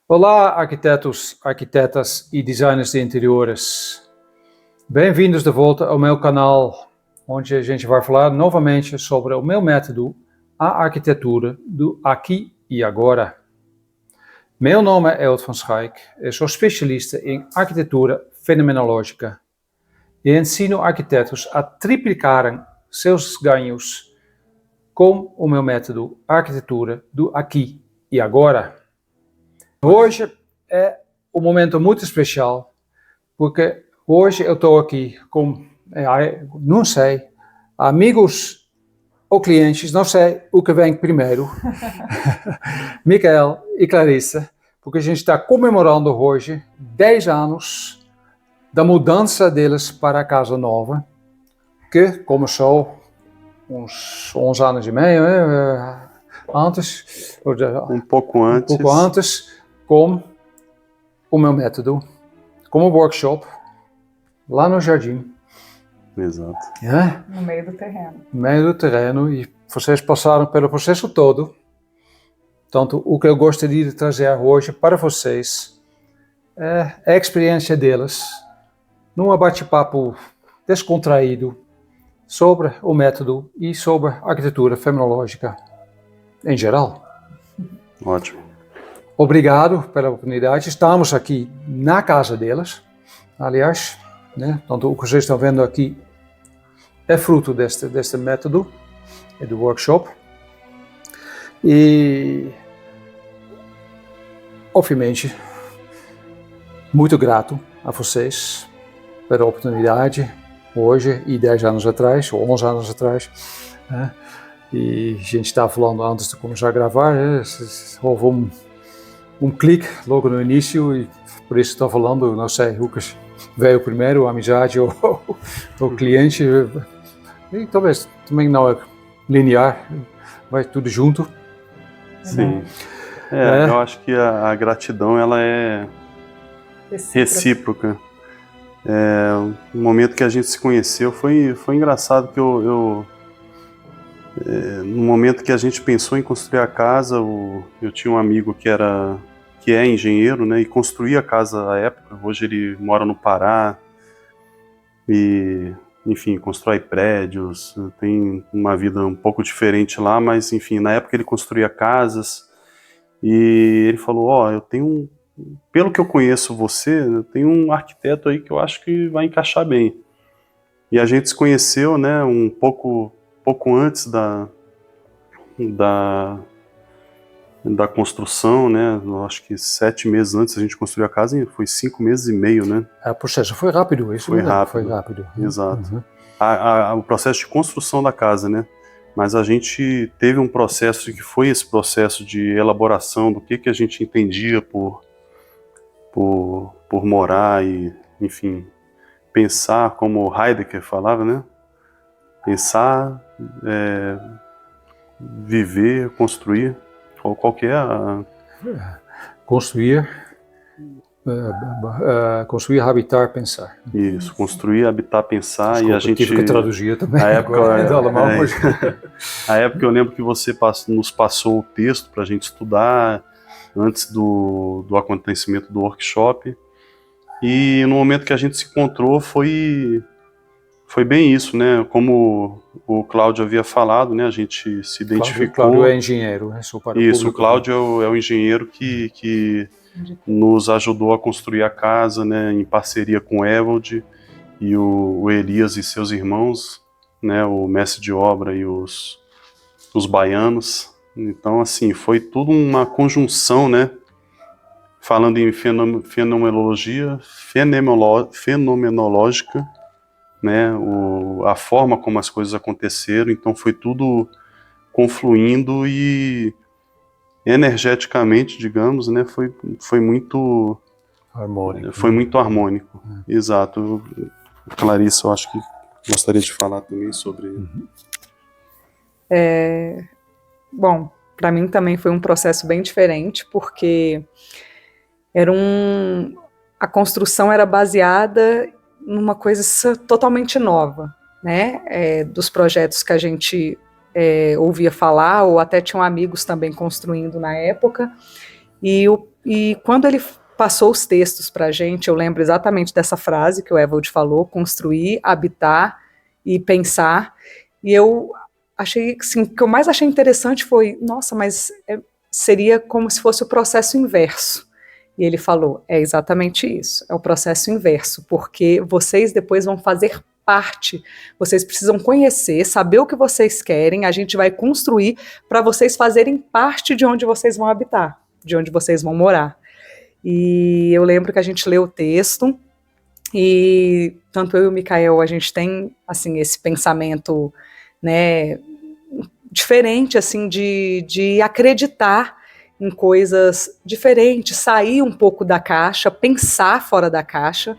Olá, arquitetos, arquitetas e designers de interiores. Bem-vindos de volta ao meu canal, onde a gente vai falar novamente sobre o meu método, a arquitetura do aqui e agora. Meu nome é Elton van Schaik, eu sou especialista em arquitetura fenomenológica e ensino arquitetos a triplicarem seus ganhos com o meu método arquitetura do aqui e agora. Hoje é um momento muito especial, porque hoje eu estou aqui com, não sei, amigos ou clientes, não sei o que vem primeiro, Michael e Clarissa, porque a gente está comemorando hoje 10 anos da mudança deles para a casa nova, que começou uns 11 anos e meio antes, um pouco antes, com o meu método, como workshop, lá no jardim. Exato. No meio do terreno. No meio do terreno, e vocês passaram pelo processo todo. Portanto, o que eu gostaria de trazer hoje para vocês é a experiência deles, num bate-papo descontraído sobre o método e sobre a arquitetura fenomenológica em geral. Ótimo. Obrigado pela oportunidade. Estamos aqui na casa deles, aliás, né? Então, o que vocês estão vendo aqui é fruto deste método e do workshop. E, obviamente, muito grato a vocês pela oportunidade hoje e 10 anos atrás, ou 11 anos atrás, né? E a gente estava falando antes de começar a gravar, houve um clique logo no início, e por isso estou falando, não sei, o que veio primeiro, a amizade ou o cliente, e talvez também não é linear, vai tudo junto. Sim, eu acho que a gratidão ela é recíproca. No momento que a gente se conheceu foi engraçado que no momento que a gente pensou em construir a casa, eu tinha um amigo que é engenheiro, né, e construía a casa à época. Hoje ele mora no Pará e, enfim, constrói prédios, tem uma vida um pouco diferente lá, mas, enfim, na época ele construía casas e ele falou, pelo que eu conheço você, eu tenho um arquiteto aí que eu acho que vai encaixar bem. E a gente se conheceu, né, um pouco antes da construção, né? Eu acho que 7 meses antes a gente construiu a casa, e foi 5 meses e meio, né? O processo foi rápido, isso foi mesmo, rápido. foi rápido. Exato. Uhum. O processo de construção da casa, né? Mas a gente teve um processo que foi esse processo de elaboração do que a gente entendia por morar e, enfim, pensar, como Heidegger falava, né? Pensar, viver, construir. Qual que é a... Construir, habitar, pensar. Isso, construir, habitar, pensar. Desculpa, e a gente tive que traduzir também. A época, do alemão, mas... A época eu lembro que você nos passou o texto para a gente estudar antes do acontecimento do workshop. E no momento que a gente se encontrou foi bem isso, né? Como o Cláudio havia falado, né? A gente se identificou. Cláudio é engenheiro, né? Isso, o Cláudio é o engenheiro que nos ajudou a construir a casa, né? Em parceria com o Ewald e o Elias e seus irmãos, né? O mestre de obra e os baianos. Então, assim, foi tudo uma conjunção, né? Falando em fenomenológica, né, a forma como as coisas aconteceram, então foi tudo confluindo e energeticamente, digamos, né, foi muito harmônico. Foi muito harmônico, exato. Clarissa, eu acho que gostaria de falar também sobre... Bom, para mim também foi um processo bem diferente, porque a construção era baseada numa coisa totalmente nova, né? Dos projetos que a gente ouvia falar, ou até tinham amigos também construindo na época, e E quando ele passou os textos para a gente, eu lembro exatamente dessa frase que o Ewald falou: construir, habitar e pensar. E eu achei, assim, o que eu mais achei interessante foi, nossa, mas seria como se fosse o processo inverso. E ele falou, é exatamente isso, é o processo inverso, porque vocês depois vão fazer parte, vocês precisam conhecer, saber o que vocês querem, a gente vai construir para vocês fazerem parte de onde vocês vão habitar, de onde vocês vão morar. E eu lembro que a gente leu o texto, e tanto eu e o Mikael, a gente tem, assim, esse pensamento, né, diferente, assim, de acreditar em coisas diferentes, sair um pouco da caixa, pensar fora da caixa,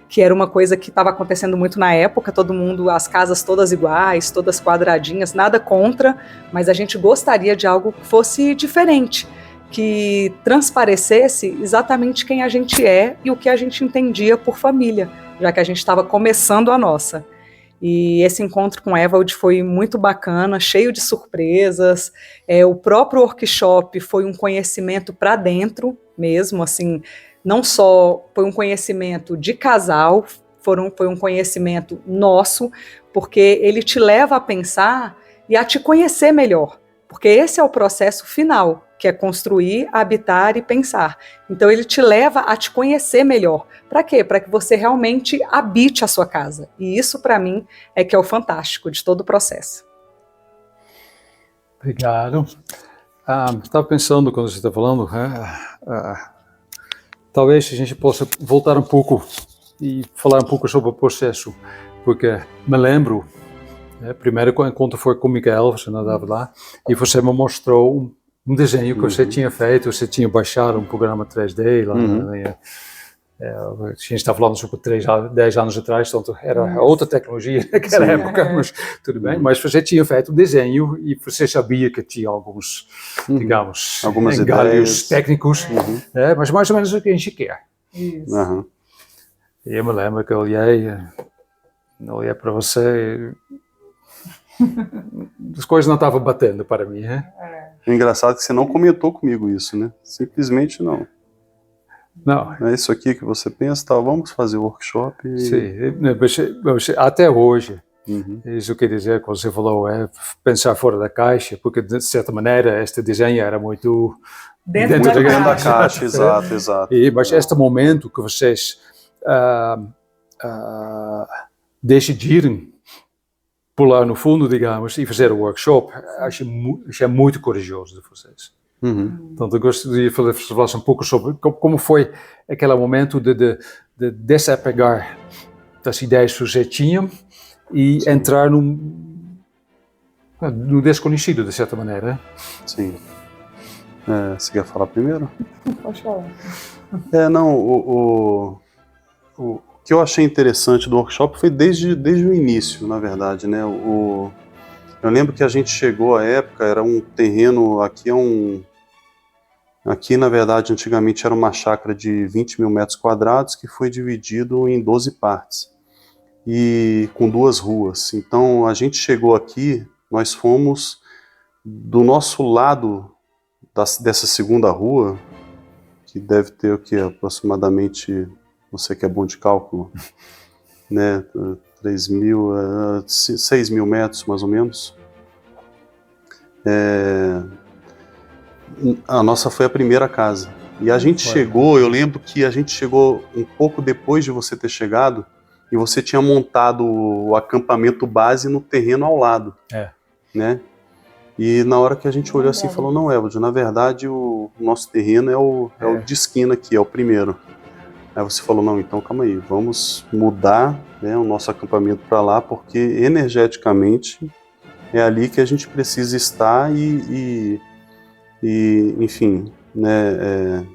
que era uma coisa que estava acontecendo muito na época, todo mundo, as casas todas iguais, todas quadradinhas, nada contra, mas a gente gostaria de algo que fosse diferente, que transparecesse exatamente quem a gente é e o que a gente entendia por família, já que a gente estava começando a nossa. E esse encontro com o Ewald foi muito bacana, cheio de surpresas. O próprio workshop foi um conhecimento para dentro mesmo, assim, não só foi um conhecimento de casal, foi um conhecimento nosso, porque ele te leva a pensar e a te conhecer melhor, porque esse é o processo final, que é construir, habitar e pensar. Então ele te leva a te conhecer melhor. Para quê? Para que você realmente habite a sua casa. E isso, para mim, é que é o fantástico de todo o processo. Obrigado. Estava pensando, quando você está falando, talvez a gente possa voltar um pouco e falar um pouco sobre o processo, porque me lembro, primeiro encontro foi com o Mikael, você não estava lá, e você me mostrou um desenho que você tinha feito, você tinha baixado um programa 3D lá, a gente está falando sobre 10 anos atrás, então era outra tecnologia naquela época, mas tudo bem, mas você tinha feito um desenho e você sabia que tinha alguns, digamos, algumas engalhos ideias técnicos, mas mais ou menos o que a gente quer. Isso. E eu me lembro que eu olhei para você, as coisas não estavam batendo para mim, né? É engraçado que você não comentou comigo isso, né? Simplesmente não. Não. É isso aqui que você pensa, tá? Vamos fazer o workshop. Sim, até hoje, isso quer dizer, quando você falou, pensar fora da caixa, porque de certa maneira este desenho era muito dentro da caixa, exato. Mas este momento que vocês decidiram pular no fundo, digamos, e fazer o workshop, acho muito corajoso de vocês. Então eu gostaria de falar um pouco sobre como foi aquele momento de desapegar das ideias que você tinha e entrar no desconhecido, de certa maneira. Sim. Você quer falar primeiro? Pode falar. O que eu achei interessante do workshop foi desde o início, na verdade, né? Eu lembro que a gente chegou à época, era um terreno, aqui na verdade antigamente era uma chácara de 20 mil metros quadrados que foi dividido em 12 partes e com 2 ruas. Então a gente chegou aqui, nós fomos do nosso lado dessa segunda rua, que deve ter o que, aproximadamente, você que é bom de cálculo, né, 6 mil metros mais ou menos. A nossa foi a primeira casa. E a gente chegou, eu lembro que a gente chegou um pouco depois de você ter chegado, e você tinha montado o acampamento base no terreno ao lado. Né? E na hora que a gente olhou assim, falou, não, Ewald, na verdade o nosso terreno é o de esquina aqui, é o primeiro. Aí você falou, não, então calma aí, vamos mudar, né, o nosso acampamento para lá, porque energeticamente é ali que a gente precisa estar e enfim, né,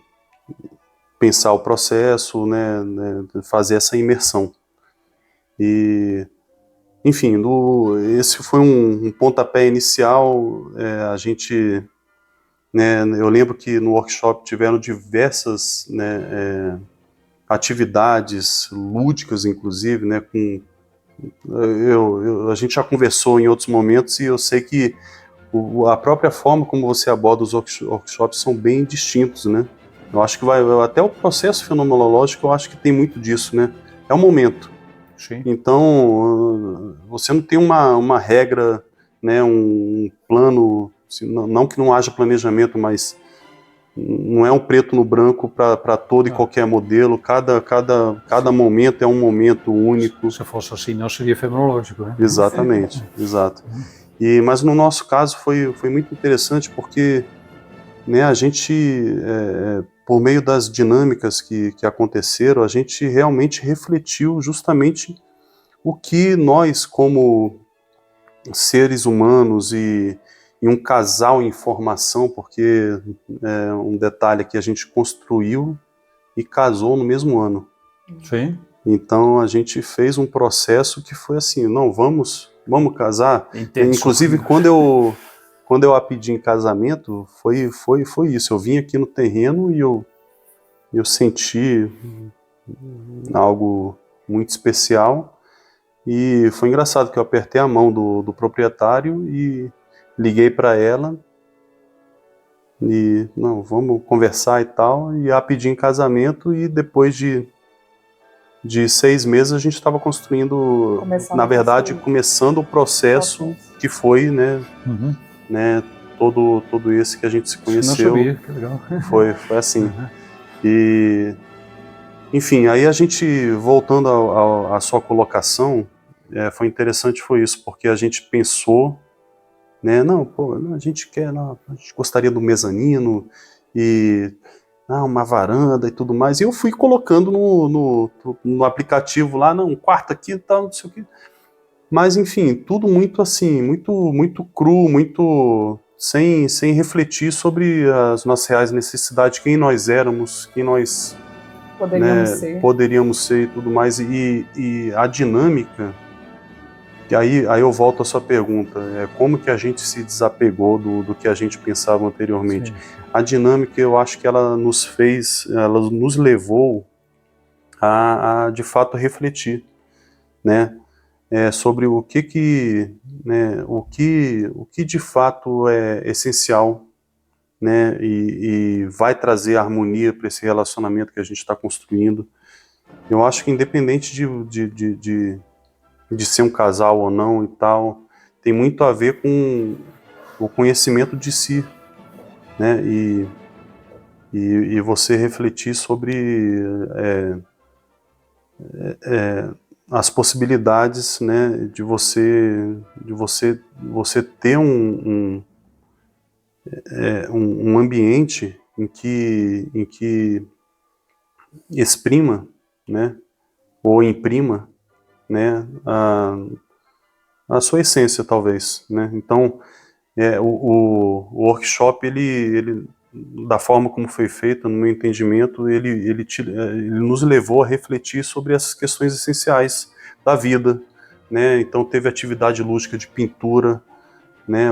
pensar o processo, né, fazer essa imersão. E, enfim, esse foi um pontapé inicial. A gente, né, eu lembro que no workshop tiveram diversas, né, atividades lúdicas, inclusive, né, a gente já conversou em outros momentos e eu sei que a própria forma como você aborda os workshops são bem distintos, né? Eu acho que até o processo fenomenológico, eu acho que tem muito disso, né? É o momento. Sim. Então, você não tem uma regra, né, um plano, não que não haja planejamento, mas não é um preto no branco para todo e qualquer modelo. Cada momento é um momento único. Se fosse assim, não seria fenomenológico, né? Exatamente, exato. Mas no nosso caso foi muito interessante porque, né, a gente, por meio das dinâmicas que aconteceram, a gente realmente refletiu justamente o que nós, como seres humanos e um casal em formação, porque um detalhe que a gente construiu e casou no mesmo ano. Sim. Então a gente fez um processo que foi assim, não, vamos casar. Intenso. Inclusive quando eu a pedi em casamento, foi isso. Eu vim aqui no terreno e eu senti algo muito especial. E foi engraçado que eu apertei a mão do proprietário e liguei para ela e, não, vamos conversar e tal, e a pedi em casamento, e depois de 6 meses a gente estava construindo, na verdade, começando o processo que foi, né, todo esse que a gente se conheceu. Não sabia, que legal. Foi assim. E, enfim, aí a gente, voltando à sua colocação, foi interessante, foi isso, porque a gente pensou, né, não, pô, a gente gostaria do mezanino e uma varanda e tudo mais, e eu fui colocando no aplicativo lá, não, um quarto aqui e tal, não sei o que, mas enfim, tudo muito assim, muito cru, muito sem refletir sobre as nossas reais necessidades, quem nós éramos, quem nós poderíamos ser e tudo mais, e a dinâmica. E aí eu volto à sua pergunta, como que a gente se desapegou do que a gente pensava anteriormente? Sim. A dinâmica, eu acho que ela nos levou a de fato refletir, né, sobre o que de fato é essencial, né, e vai trazer harmonia para esse relacionamento que a gente está construindo. Eu acho que independente de ser um casal ou não e tal, tem muito a ver com o conhecimento de si, né, e você refletir sobre as possibilidades, né, de você ter um ambiente em que exprima, né, ou imprima, né, a sua essência, talvez, né. Então, o workshop, ele, da forma como foi feito, no meu entendimento, ele nos levou a refletir sobre essas questões essenciais da vida, né. Então teve atividade lúdica de pintura, né,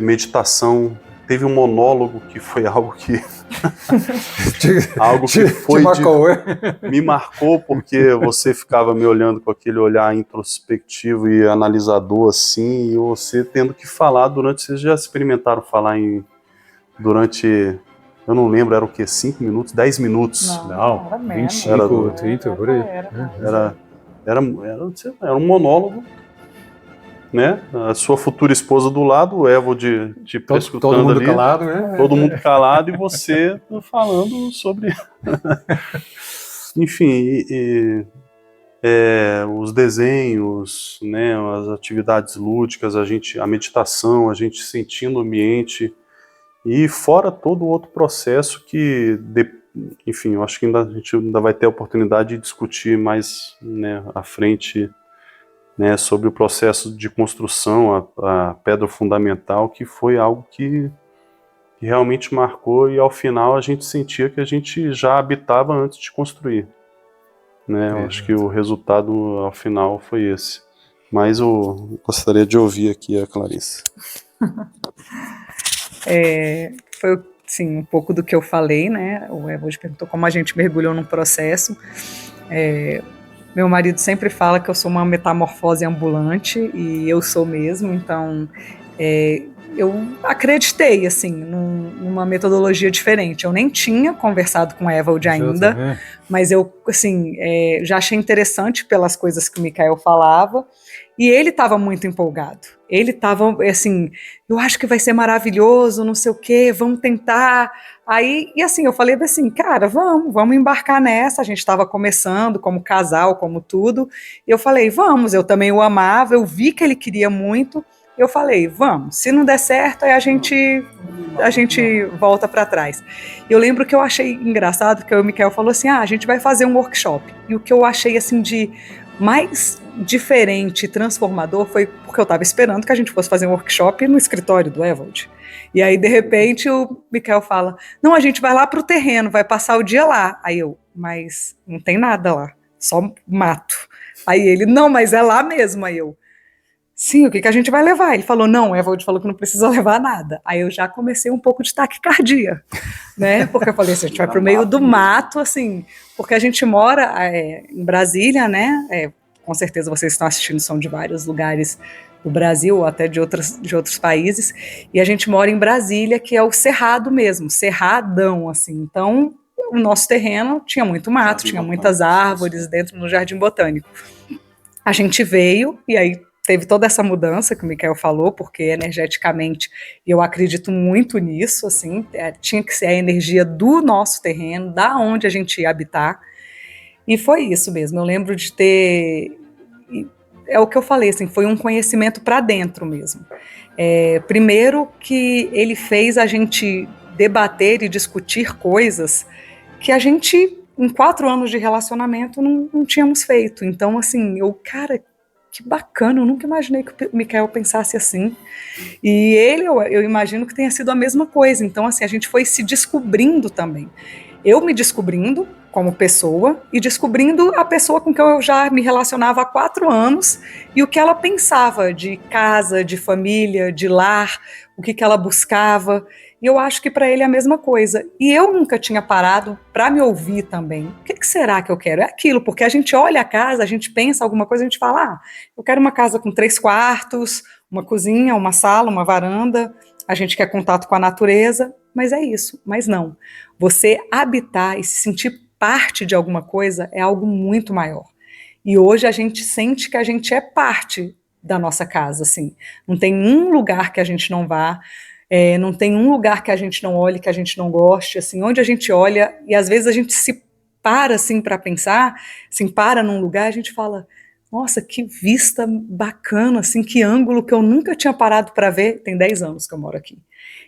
meditação, teve um monólogo que foi algo que me marcou, porque você ficava me olhando com aquele olhar introspectivo e analisador assim, e você tendo que falar vocês já experimentaram falar durante, eu não lembro, era o quê? 5 minutos, 10 minutos? Não, 25, 30, por aí. Era um monólogo, né? A sua futura esposa do lado, o Evald escutando todo mundo ali, calado, né? todo mundo calado, e você falando sobre enfim, os desenhos, né, as atividades lúdicas, a meditação, a gente sentindo o ambiente, e fora todo o outro processo que, enfim, eu acho que a gente ainda vai ter a oportunidade de discutir mais, né, à frente, né, sobre o processo de construção, a pedra fundamental, que foi algo que realmente marcou, e ao final a gente sentia que a gente já habitava antes de construir, né. Eu acho que o resultado ao final foi esse. Mas eu gostaria de ouvir aqui a Clarice. Foi, sim, um pouco do que eu falei, né? O Evald perguntou como a gente mergulhou num processo. Meu marido sempre fala que eu sou uma metamorfose ambulante, e eu sou mesmo. Então, eu acreditei, assim, numa metodologia diferente. Eu nem tinha conversado com o Ewald ainda, mas eu, assim, já achei interessante pelas coisas que o Michael falava, e ele estava muito empolgado. Ele estava, assim, eu acho que vai ser maravilhoso, não sei o quê, vamos tentar. Aí, e assim, eu falei assim, cara, vamos embarcar nessa. A gente estava começando como casal, como tudo, e eu falei, vamos, eu também o amava, eu vi que ele queria muito. Eu falei, vamos, se não der certo, aí a gente volta para trás. Eu lembro que eu achei engraçado, que o Michael falou assim, a gente vai fazer um workshop. E o que eu achei, assim, de mais diferente e transformador foi porque eu estava esperando que a gente fosse fazer um workshop no escritório do Ewald. E aí, de repente, o Michael fala, não, a gente vai lá para o terreno, vai passar o dia lá. Aí eu, mas não tem nada lá, só mato. Aí ele, não, mas é lá mesmo. Aí eu, sim, o que a gente vai levar? Ele falou, não, o Ewald falou que não precisa levar nada. Aí eu já comecei um pouco de taquicardia, né? Porque eu falei assim, a gente vai pro meio do mato, assim, porque a gente mora em Brasília, né? Com certeza vocês estão assistindo, são de vários lugares do Brasil, ou até de outros países, e a gente mora em Brasília, que é o cerrado mesmo, cerradão, assim. Então, o nosso terreno tinha muito mato, tinha muitas árvores dentro no Jardim Botânico. A gente veio, e aí teve toda essa mudança que o Michael falou, porque energeticamente eu acredito muito nisso, assim, tinha que ser a energia do nosso terreno, da onde a gente ia habitar, e foi isso mesmo. Eu lembro de ter, é o que eu falei, assim, foi um conhecimento para dentro mesmo. Primeiro que ele fez a gente debater e discutir coisas que a gente, em 4 anos de relacionamento, não tínhamos feito. Então, assim, cara, que bacana, eu nunca imaginei que o Michael pensasse assim. E ele, eu imagino que tenha sido a mesma coisa. Então, assim, a gente foi se descobrindo também. Eu me descobrindo como pessoa e descobrindo a pessoa com quem eu já me relacionava há 4 anos e o que ela pensava de casa, de família, de lar, o que ela buscava. E eu acho que para ele é a mesma coisa. E eu nunca tinha parado para me ouvir também. O que será que eu quero? É aquilo, porque a gente olha a casa, a gente pensa alguma coisa, a gente fala, eu quero uma casa com 3 quartos, uma cozinha, uma sala, uma varanda, a gente quer contato com a natureza, mas é isso. Mas não. Você habitar e se sentir parte de alguma coisa é algo muito maior. E hoje a gente sente que a gente é parte da nossa casa, assim. Não tem um lugar que a gente não vá, não tem um lugar que a gente não olhe, que a gente não goste, assim, onde a gente olha, e às vezes a gente se para, assim, para pensar, assim, para num lugar, a gente fala, nossa, que vista bacana, assim, que ângulo que eu nunca tinha parado para ver, tem 10 anos que eu moro aqui.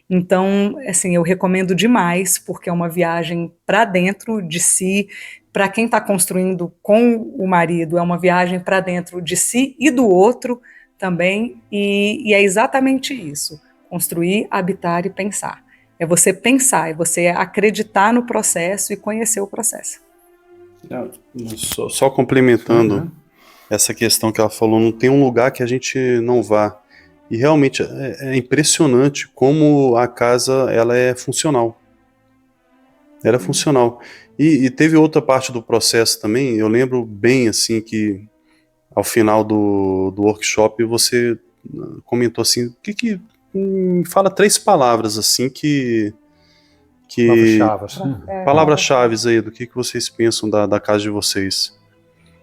Então, assim, eu recomendo demais, porque é uma viagem para dentro de si, para quem está construindo com o marido, é uma viagem para dentro de si e do outro também, e é exatamente isso. Construir, habitar e pensar. É você pensar, é você acreditar no processo e conhecer o processo. Só complementando essa questão que ela falou, não tem um lugar que a gente não vá. E realmente é impressionante como a casa ela é funcional. Ela é funcional. E teve outra parte do processo também, eu lembro bem assim que ao final do workshop você comentou assim, fala 3 palavras assim palavras-chave aí do que vocês pensam da casa de vocês.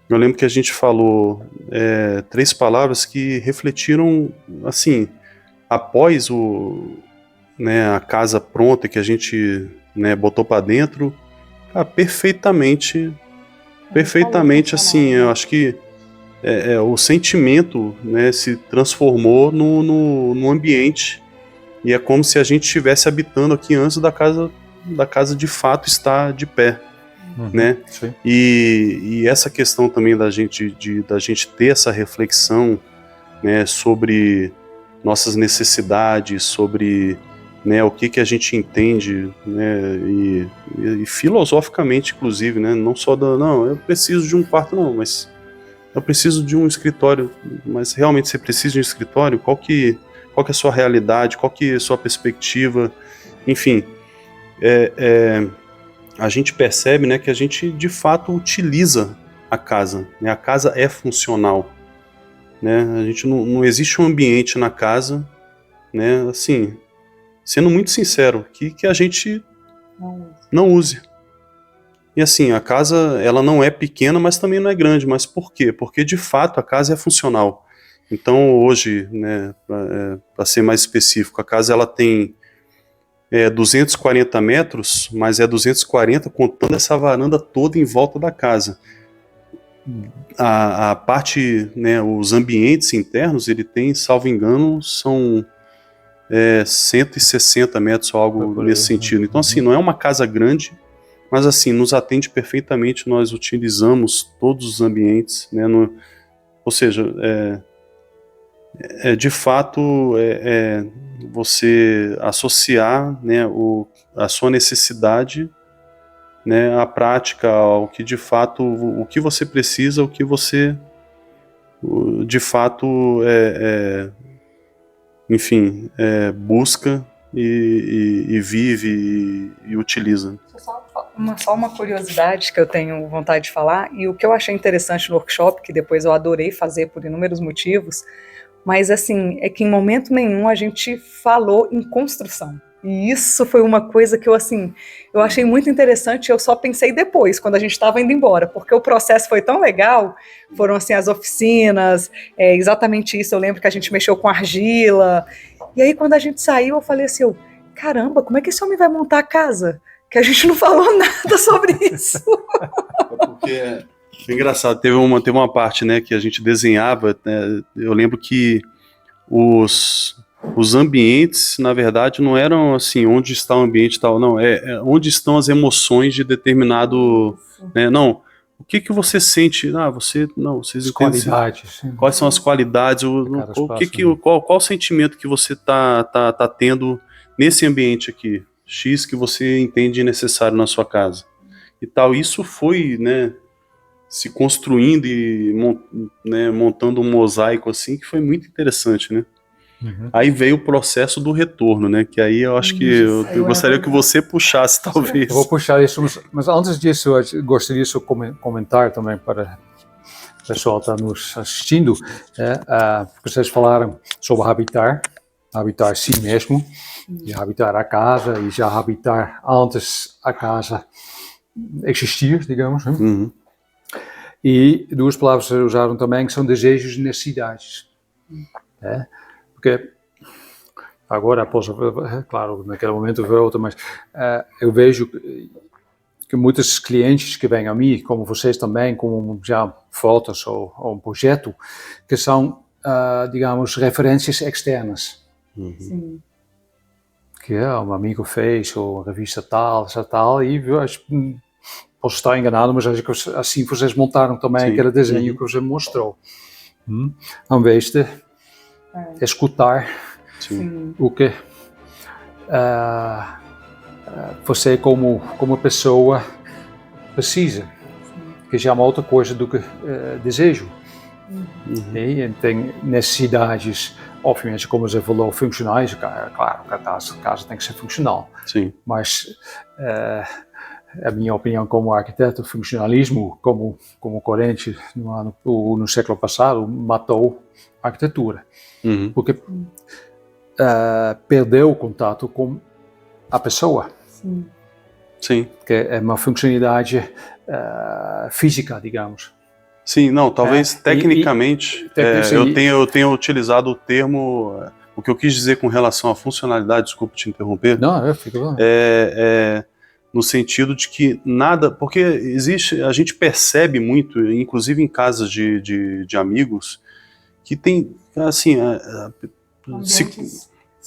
Eu lembro que a gente falou 3 palavras que refletiram assim, após a casa pronta que a gente botou para dentro, perfeitamente assim, eu acho que o sentimento se transformou no ambiente, e é como se a gente estivesse habitando aqui antes da casa de fato estar de pé, né? Sim. E essa questão também da gente ter essa reflexão, sobre nossas necessidades, sobre o que a gente entende, e filosoficamente, inclusive, não só não, eu preciso de um quarto, não, mas eu preciso de um escritório. Mas realmente você precisa de um escritório? Qual que é a sua realidade? Qual que é a sua perspectiva? Enfim, a gente percebe, que a gente de fato utiliza a casa, a casa é funcional, A gente não existe um ambiente na casa né, assim, sendo muito sincero, que a gente não use. E assim, a casa, ela não é pequena, mas também não é grande. Mas por quê? Porque, de fato, a casa é funcional. Então, hoje, né, para ser mais específico, a casa ela tem 240 metros, mas é 240 contando essa varanda toda em volta da casa. A parte, né, os ambientes internos, ele tem, salvo engano, são 160 metros ou algo nesse sentido. Então, assim, não é uma casa grande, mas assim, nos atende perfeitamente, nós utilizamos todos os ambientes, né, ou seja, de fato, você associar, né, a sua necessidade, né, à prática, ao que de fato, o que você precisa, o que você de fato, enfim, busca e vive e utiliza. Só uma curiosidade que eu tenho vontade de falar, e o que eu achei interessante no workshop, que depois eu adorei fazer por inúmeros motivos, mas assim, é que em momento nenhum a gente falou em construção. E isso foi uma coisa que eu achei muito interessante, eu só pensei depois, quando a gente estava indo embora, porque o processo foi tão legal, foram assim as oficinas, exatamente isso, eu lembro que a gente mexeu com argila, e aí quando a gente saiu eu falei assim, caramba, como é que esse homem vai montar a casa? Que a gente não falou nada sobre isso. Porque foi engraçado, teve uma parte, né, que a gente desenhava, né, eu lembro que os ambientes, na verdade, não eram assim, onde está o ambiente e tal, não, onde estão as emoções de determinado, né, não, o que você sente, vocês entendem, qualidades. Quais são as qualidades, qual o sentimento que você tá tendo nesse ambiente aqui, X que você entende necessário na sua casa e tal. Isso foi, né, se construindo e montando um mosaico assim, que foi muito interessante, né? Uhum. Aí veio o processo do retorno, né? Que aí eu acho que eu gostaria que você puxasse, talvez. Eu vou puxar isso, mas antes disso, eu gostaria de comentar também para o pessoal que está nos assistindo, vocês falaram sobre habitar a si mesmo, e habitar a casa, e já habitar antes a casa existir, digamos. Né? Uhum. E duas palavras que vocês usaram também, que são desejos e necessidades. Porque agora, claro, naquele momento foi outra, mas eu vejo que muitos clientes que vêm a mim, como vocês também, como já fotos ou um projeto, que são, digamos, referências externas. Uhum. Sim. Que um amigo fez, ou uma revista tal, e posso estar enganado, mas acho que assim vocês montaram também aquele desenho que você mostrou. Ao invés de escutar o que você como pessoa precisa, que já é uma outra coisa do que desejo. E tem necessidades, obviamente, como você falou, funcionais, claro, a casa tem que ser funcional. Sim. Mas a minha opinião como arquiteto, o funcionalismo, como corrente no século passado, matou a arquitetura. Uhum. Porque perdeu o contato com a pessoa. Sim. Que é uma funcionalidade física, digamos. Sim, não, talvez tecnicamente, eu tenho utilizado o termo, o que eu quis dizer com relação à funcionalidade, desculpa te interromper, não, fica bom. No sentido de que nada, porque a gente percebe muito, inclusive em casas de amigos, que tem, assim,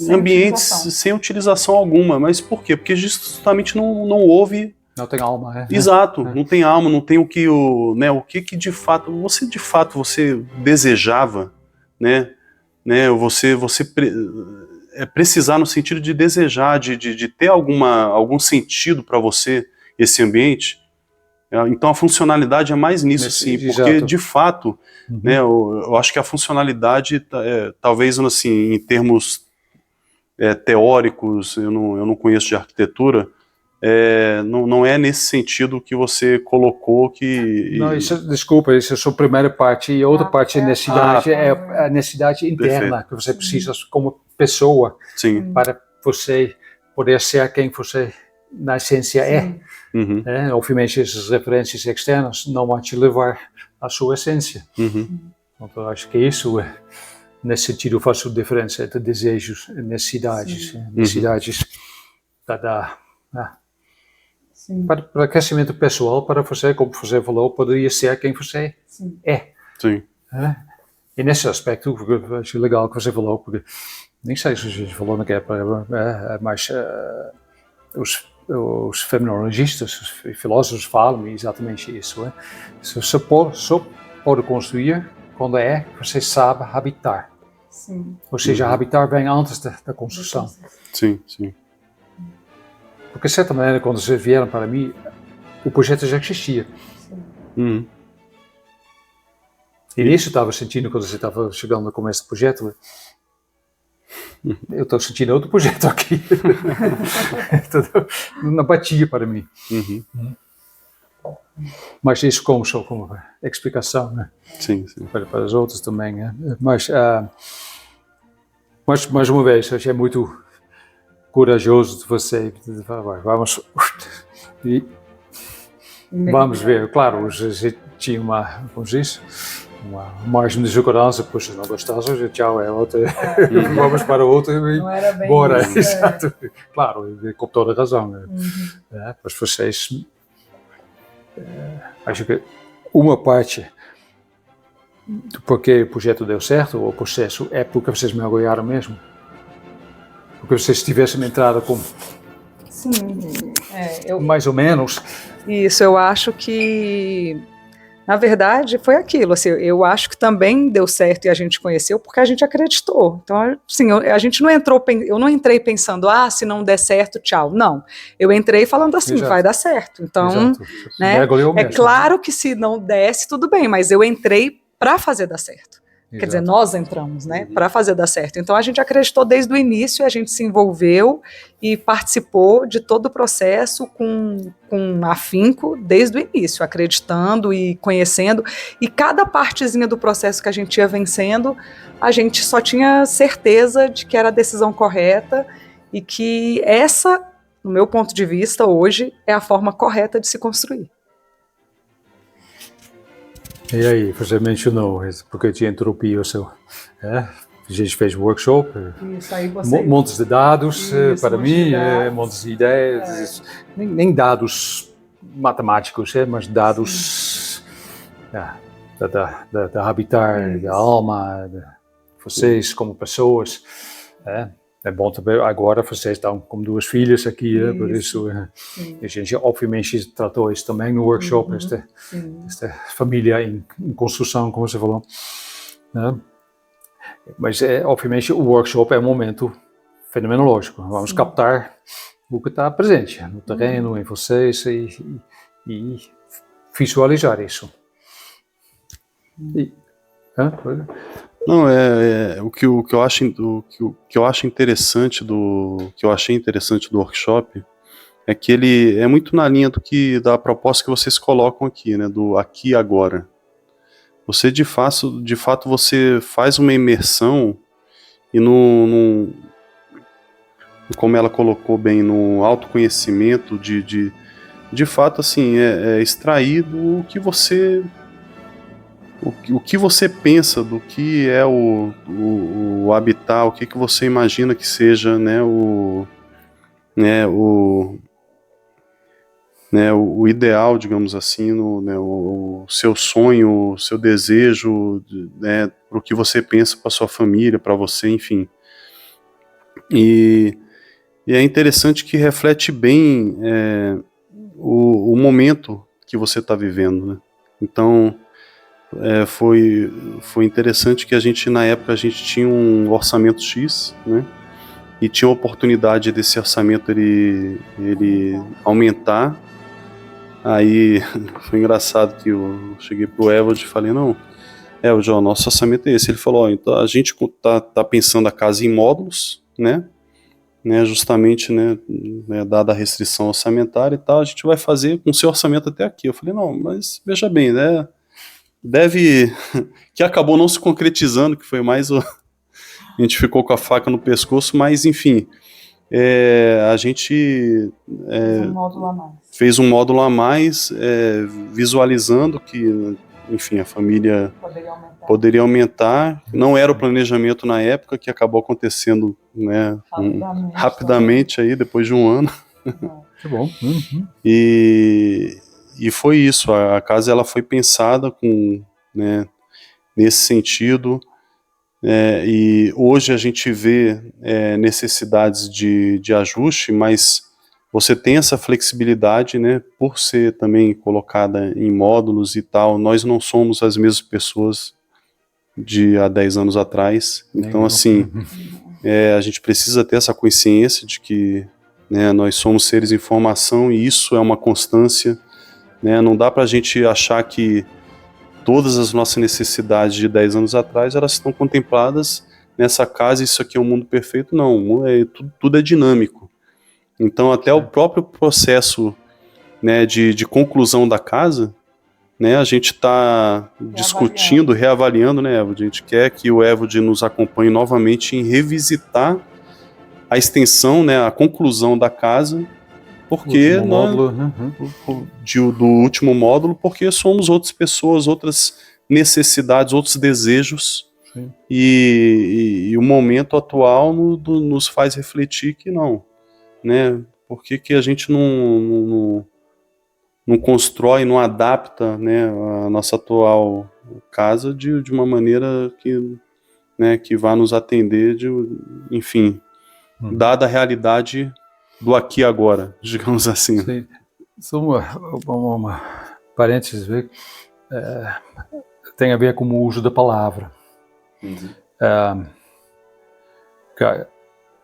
ambientes sem utilização alguma, mas por quê? Porque justamente não houve. Não tem alma, Exato, não tem alma, não tem o que de fato você desejava, né? Você precisar no sentido de desejar, de ter algum sentido para você esse ambiente. Então a funcionalidade é mais nisso, sim, porque exato. De fato, né? Eu acho que a funcionalidade, talvez assim, em termos teóricos, eu não conheço de arquitetura. Não é nesse sentido que você colocou que... Não, desculpa, isso é a sua primeira parte, e a outra parte é a necessidade interna, perfeito. Que você precisa como pessoa Sim. para você poder ser quem você na essência é. Uhum. Obviamente essas referências externas não vão te levar à sua essência. Uhum. Então eu acho que isso, nesse sentido, faz a diferença entre desejos e necessidades. Necessidades para crescimento pessoal, para você, como você falou, poderia ser quem você é. Sim. E nesse aspecto, eu acho legal que você falou, porque nem sei se a gente falou naquela época, mas os fenomenologistas, os filósofos falam exatamente isso. Você só pode construir quando você sabe habitar. Sim. Ou seja, habitar vem antes da construção. Sim, sim. Porque, de certa maneira, quando vocês vieram para mim, o projeto já existia. Uhum. E nisso eu estava sentindo, quando você estava chegando no começo do projeto, eu estou sentindo outro projeto aqui. Não batia para mim. Uhum. Mas isso só como explicação, né? Sim, sim. Para os outros também, né? Mas mais uma vez, achei muito corajoso de você. Vamos ver. Claro, você tinha uma margem de segurança, puxa, não gostasse, tchau, é outra. Vamos para outra e Não era bem bora. isso, Exato. Claro, com toda a razão. Né? Mas vocês, acho que uma parte do porquê o projeto deu certo, o processo, é porque vocês me apoiaram mesmo. Porque vocês tivessem entrado com mais ou menos. Isso, eu acho que, na verdade, foi aquilo. Assim, eu acho que também deu certo e a gente conheceu porque a gente acreditou. Então, assim, a gente não entrou, eu não entrei pensando, se não der certo, tchau. Não, eu entrei falando assim, vai dar certo. Então, né, é claro que se não desse, tudo bem, mas eu entrei para fazer dar certo. Quer dizer, nós entramos, né, para fazer dar certo. Então, a gente acreditou desde o início, a gente se envolveu e participou de todo o processo com afinco desde o início, acreditando e conhecendo. E cada partezinha do processo que a gente ia vencendo, a gente só tinha certeza de que era a decisão correta e que essa, no meu ponto de vista, hoje, é a forma correta de se construir. E aí, você mencionou, porque tinha entropia, a gente fez workshop, montes de dados para mim, montes de ideias, nem dados matemáticos, mas dados da habitar, da alma, de vocês como pessoas. É bom também, agora vocês estão com 2 filhas aqui, por isso a gente obviamente tratou isso também no workshop, esta família em construção, como você falou. Mas obviamente o workshop é um momento fenomenológico, vamos captar o que está presente no terreno, em vocês e visualizar isso. Não, o que eu acho interessante que eu achei interessante do workshop é que ele é muito na linha da proposta que vocês colocam aqui, né, do aqui e agora. Você de fato você faz uma imersão e como ela colocou bem, no autoconhecimento de fato assim, extrair do que você o que você pensa do que é o habitat, o que você imagina que seja, né, o ideal, digamos assim, o seu sonho, o seu desejo, né, para o que você pensa para sua família, para você, enfim. E é interessante que reflete bem o momento que você está vivendo, né? Então, foi interessante que na época a gente tinha um orçamento X, né? E tinha a oportunidade desse orçamento ele aumentar. Aí foi engraçado que eu cheguei pro Evald e falei, não, João, nosso orçamento é esse. Ele falou, então a gente tá pensando a casa em módulos, né, justamente, né, dada a restrição orçamentária e tal, a gente vai fazer com o seu orçamento até aqui. Eu falei, não, mas veja bem, né, que acabou não se concretizando, que foi mais a gente ficou com a faca no pescoço, mas enfim, a gente Um módulo a mais. fez um módulo a mais, visualizando que, enfim, a família poderia aumentar. Não era o planejamento na época, que acabou acontecendo, né, rapidamente aí, depois de um ano. Que bom. Uhum. E foi isso, a casa ela foi pensada com, né, nesse sentido, e hoje a gente vê necessidades de ajuste, mas você tem essa flexibilidade, né, por ser também colocada em módulos e tal. Nós não somos as mesmas pessoas de há 10 anos atrás, então assim, a gente precisa ter essa consciência de que, né, nós somos seres em formação e isso é uma constância, né, não dá para a gente achar que todas as nossas necessidades de 10 anos atrás, elas estão contempladas nessa casa, isso aqui é um mundo perfeito, não, tudo é dinâmico. Então até o próprio processo, né, de conclusão da casa, né, a gente está discutindo, reavaliando, né, Evode? A gente quer que o Evode nos acompanhe novamente em revisitar a extensão, né, a conclusão da casa, porque do último módulo, porque somos outras pessoas, outras necessidades, outros desejos, e o momento atual nos faz refletir que não, né? Por que a gente não constrói, não adapta, né, a nossa atual casa de uma maneira que, né, que vá nos atender, enfim, dada a realidade do aqui e agora, digamos assim. Sim. Só uma parênteses, tem a ver com o uso da palavra.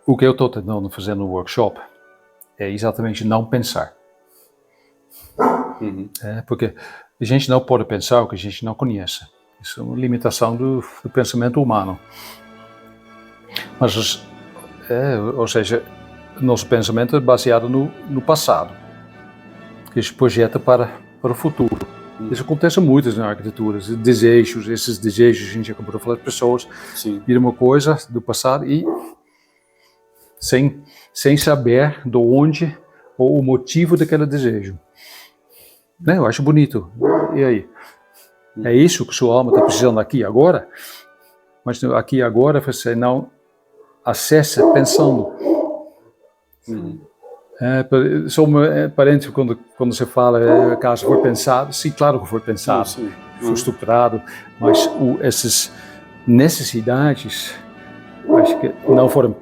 O que eu estou tentando fazer no workshop é exatamente não pensar. Porque a gente não pode pensar o que a gente não conhece. Isso é uma limitação do pensamento humano. Mas, ou seja, nosso pensamento é baseado no passado, que se projeta para o futuro. Isso acontece muito na arquitetura, esses desejos, a gente acabou de falar, as pessoas viram uma coisa do passado e sem saber de onde ou o motivo daquele desejo. Né? Eu acho bonito. E aí? É isso que sua alma está precisando aqui agora? Mas aqui agora você não acessa pensando. Só uma parênteses, quando você fala a casa foi pensada, sim, claro que foi pensado, foi estruturado, mas essas necessidades acho que não foram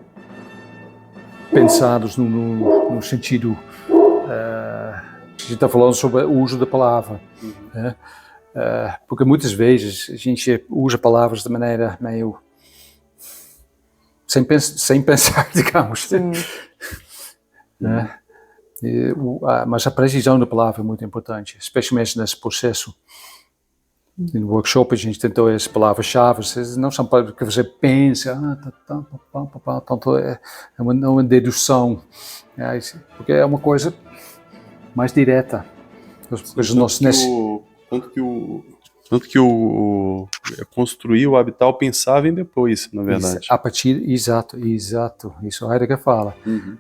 pensados no sentido a gente está falando sobre o uso da palavra, né? Porque muitas vezes a gente usa palavras de maneira meio sem pensar, digamos. Né? Mas a precisão da palavra é muito importante, especialmente nesse processo. No workshop a gente tentou as palavras-chave, não são palavras que você pensa, tanto é uma dedução, porque é uma coisa mais direta. Tanto que o construir o habitar, o pensar vem depois, na verdade. A partir, exato, isso a Heidegger fala.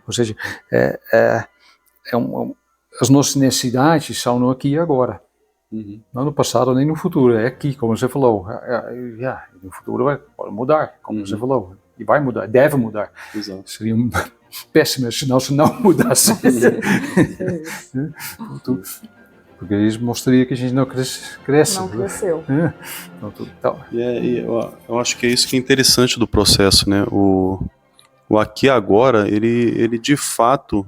Ou seja, as nossas necessidades são no aqui e agora. Não no passado nem no futuro, é aqui, como você falou. No futuro pode mudar, como você falou, e vai mudar, deve mudar. Exato. Seria péssimo se não mudasse. Porque isso mostraria que a gente não cresce. Não cresceu. Eu acho que é isso que é interessante do processo, né? O aqui e agora, ele de fato,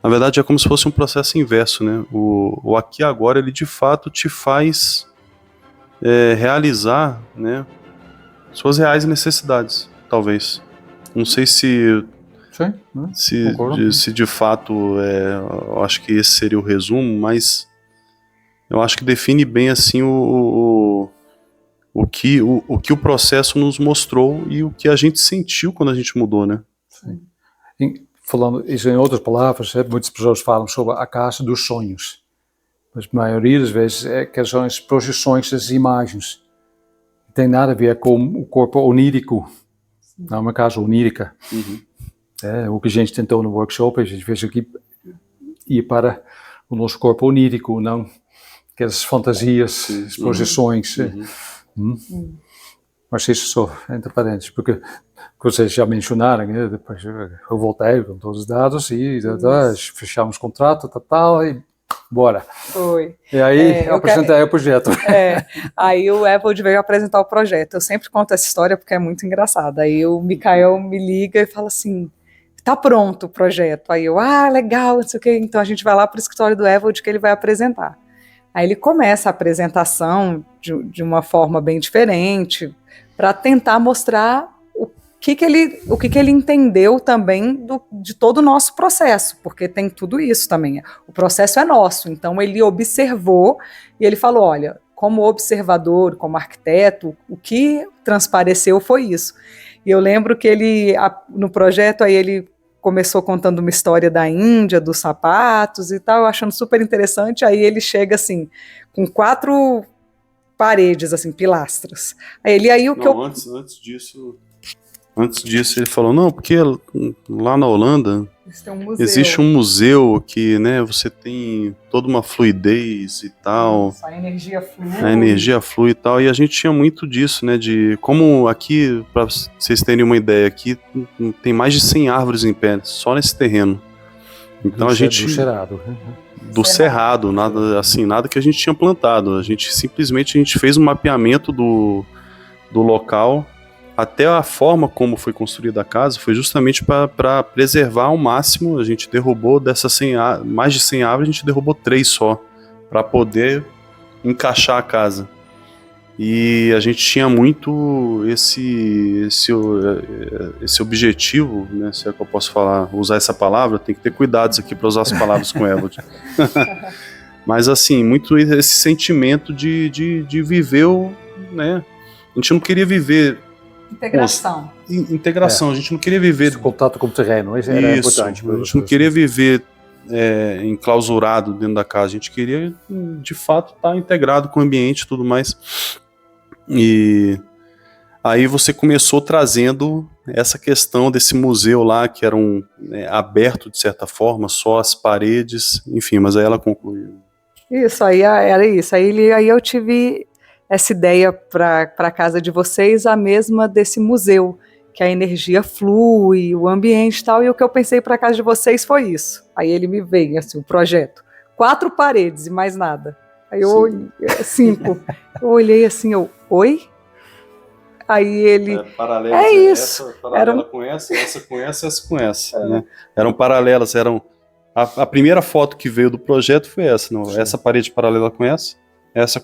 na verdade é como se fosse um processo inverso, né? O aqui e agora, ele de fato te faz realizar, né, suas reais necessidades, talvez. Não sei se de fato, eu acho que esse seria o resumo, mas eu acho que define bem assim o que o processo nos mostrou e o que a gente sentiu quando a gente mudou, né? Sim. Falando isso em outras palavras, muitas pessoas falam sobre a casa dos sonhos, mas a maioria das vezes que são as projeções das imagens. Não tem nada a ver com o corpo onírico Não é uma casa onírica. O que a gente tentou no workshop, a gente fez aqui ir para o nosso corpo onírico, não aquelas fantasias, as projeções. Mas isso só entre parênteses, porque vocês já mencionaram, né? Depois eu voltei com todos os dados e fechamos o contrato, tal, e bora. Foi. E aí eu apresentei o projeto. Aí o Evold veio apresentar o projeto. Eu sempre conto essa história porque é muito engraçada. Aí o Mikael me liga e fala assim, tá pronto o projeto. Aí eu, legal, não sei o quê. Então a gente vai lá para o escritório do Evold que ele vai apresentar. Aí ele começa a apresentação de uma forma bem diferente, para tentar mostrar o que ele entendeu também de todo o nosso processo, porque tem tudo isso também. O processo é nosso, então ele observou e ele falou, olha, como observador, como arquiteto, o que transpareceu foi isso. E eu lembro que ele, no projeto, aí ele começou contando uma história da Índia, dos sapatos e tal, achando super interessante, aí ele chega assim, com 4 paredes, assim, pilastras. Antes disso ele falou, não, porque lá na Holanda existe um museu que, né, você tem toda uma fluidez e tal. A energia flui. A energia flui e tal, e a gente tinha muito disso, né, de como aqui, para vocês terem uma ideia, aqui tem mais de 100 árvores em pé, só nesse terreno. Então a gente... Do cerrado, nada que a gente tinha plantado. A gente fez um mapeamento do local, até a forma como foi construída a casa foi justamente para preservar ao máximo. A gente derrubou dessas mais de 100 árvores, a gente derrubou 3 só, para poder encaixar a casa. E a gente tinha muito esse objetivo, né, se é que eu posso usar essa palavra, tem que ter cuidados aqui para usar as palavras com Evold. Mas assim, muito esse sentimento de viver, né? A gente não queria viver... Integração, a gente não queria viver... Esse contato com o terreno, isso era importante. A gente não queria viver enclausurado dentro da casa, a gente queria, de fato, estar integrado com o ambiente e tudo mais. E aí você começou trazendo essa questão desse museu lá, que era aberto de certa forma, só as paredes, enfim, mas aí ela concluiu. Isso, aí era isso. Aí eu tive essa ideia para a casa de vocês, a mesma desse museu, que a energia flui, o ambiente e tal, e o que eu pensei para a casa de vocês foi isso. Aí ele me veio, assim, o projeto. 4 paredes e mais nada. Aí eu olhei, 5. Eu olhei assim, oi? Aí ele... isso. Essa paralela com essa com essa, né? Eram paralelas, a primeira foto que veio do projeto foi essa, não? Essa parede paralela com essa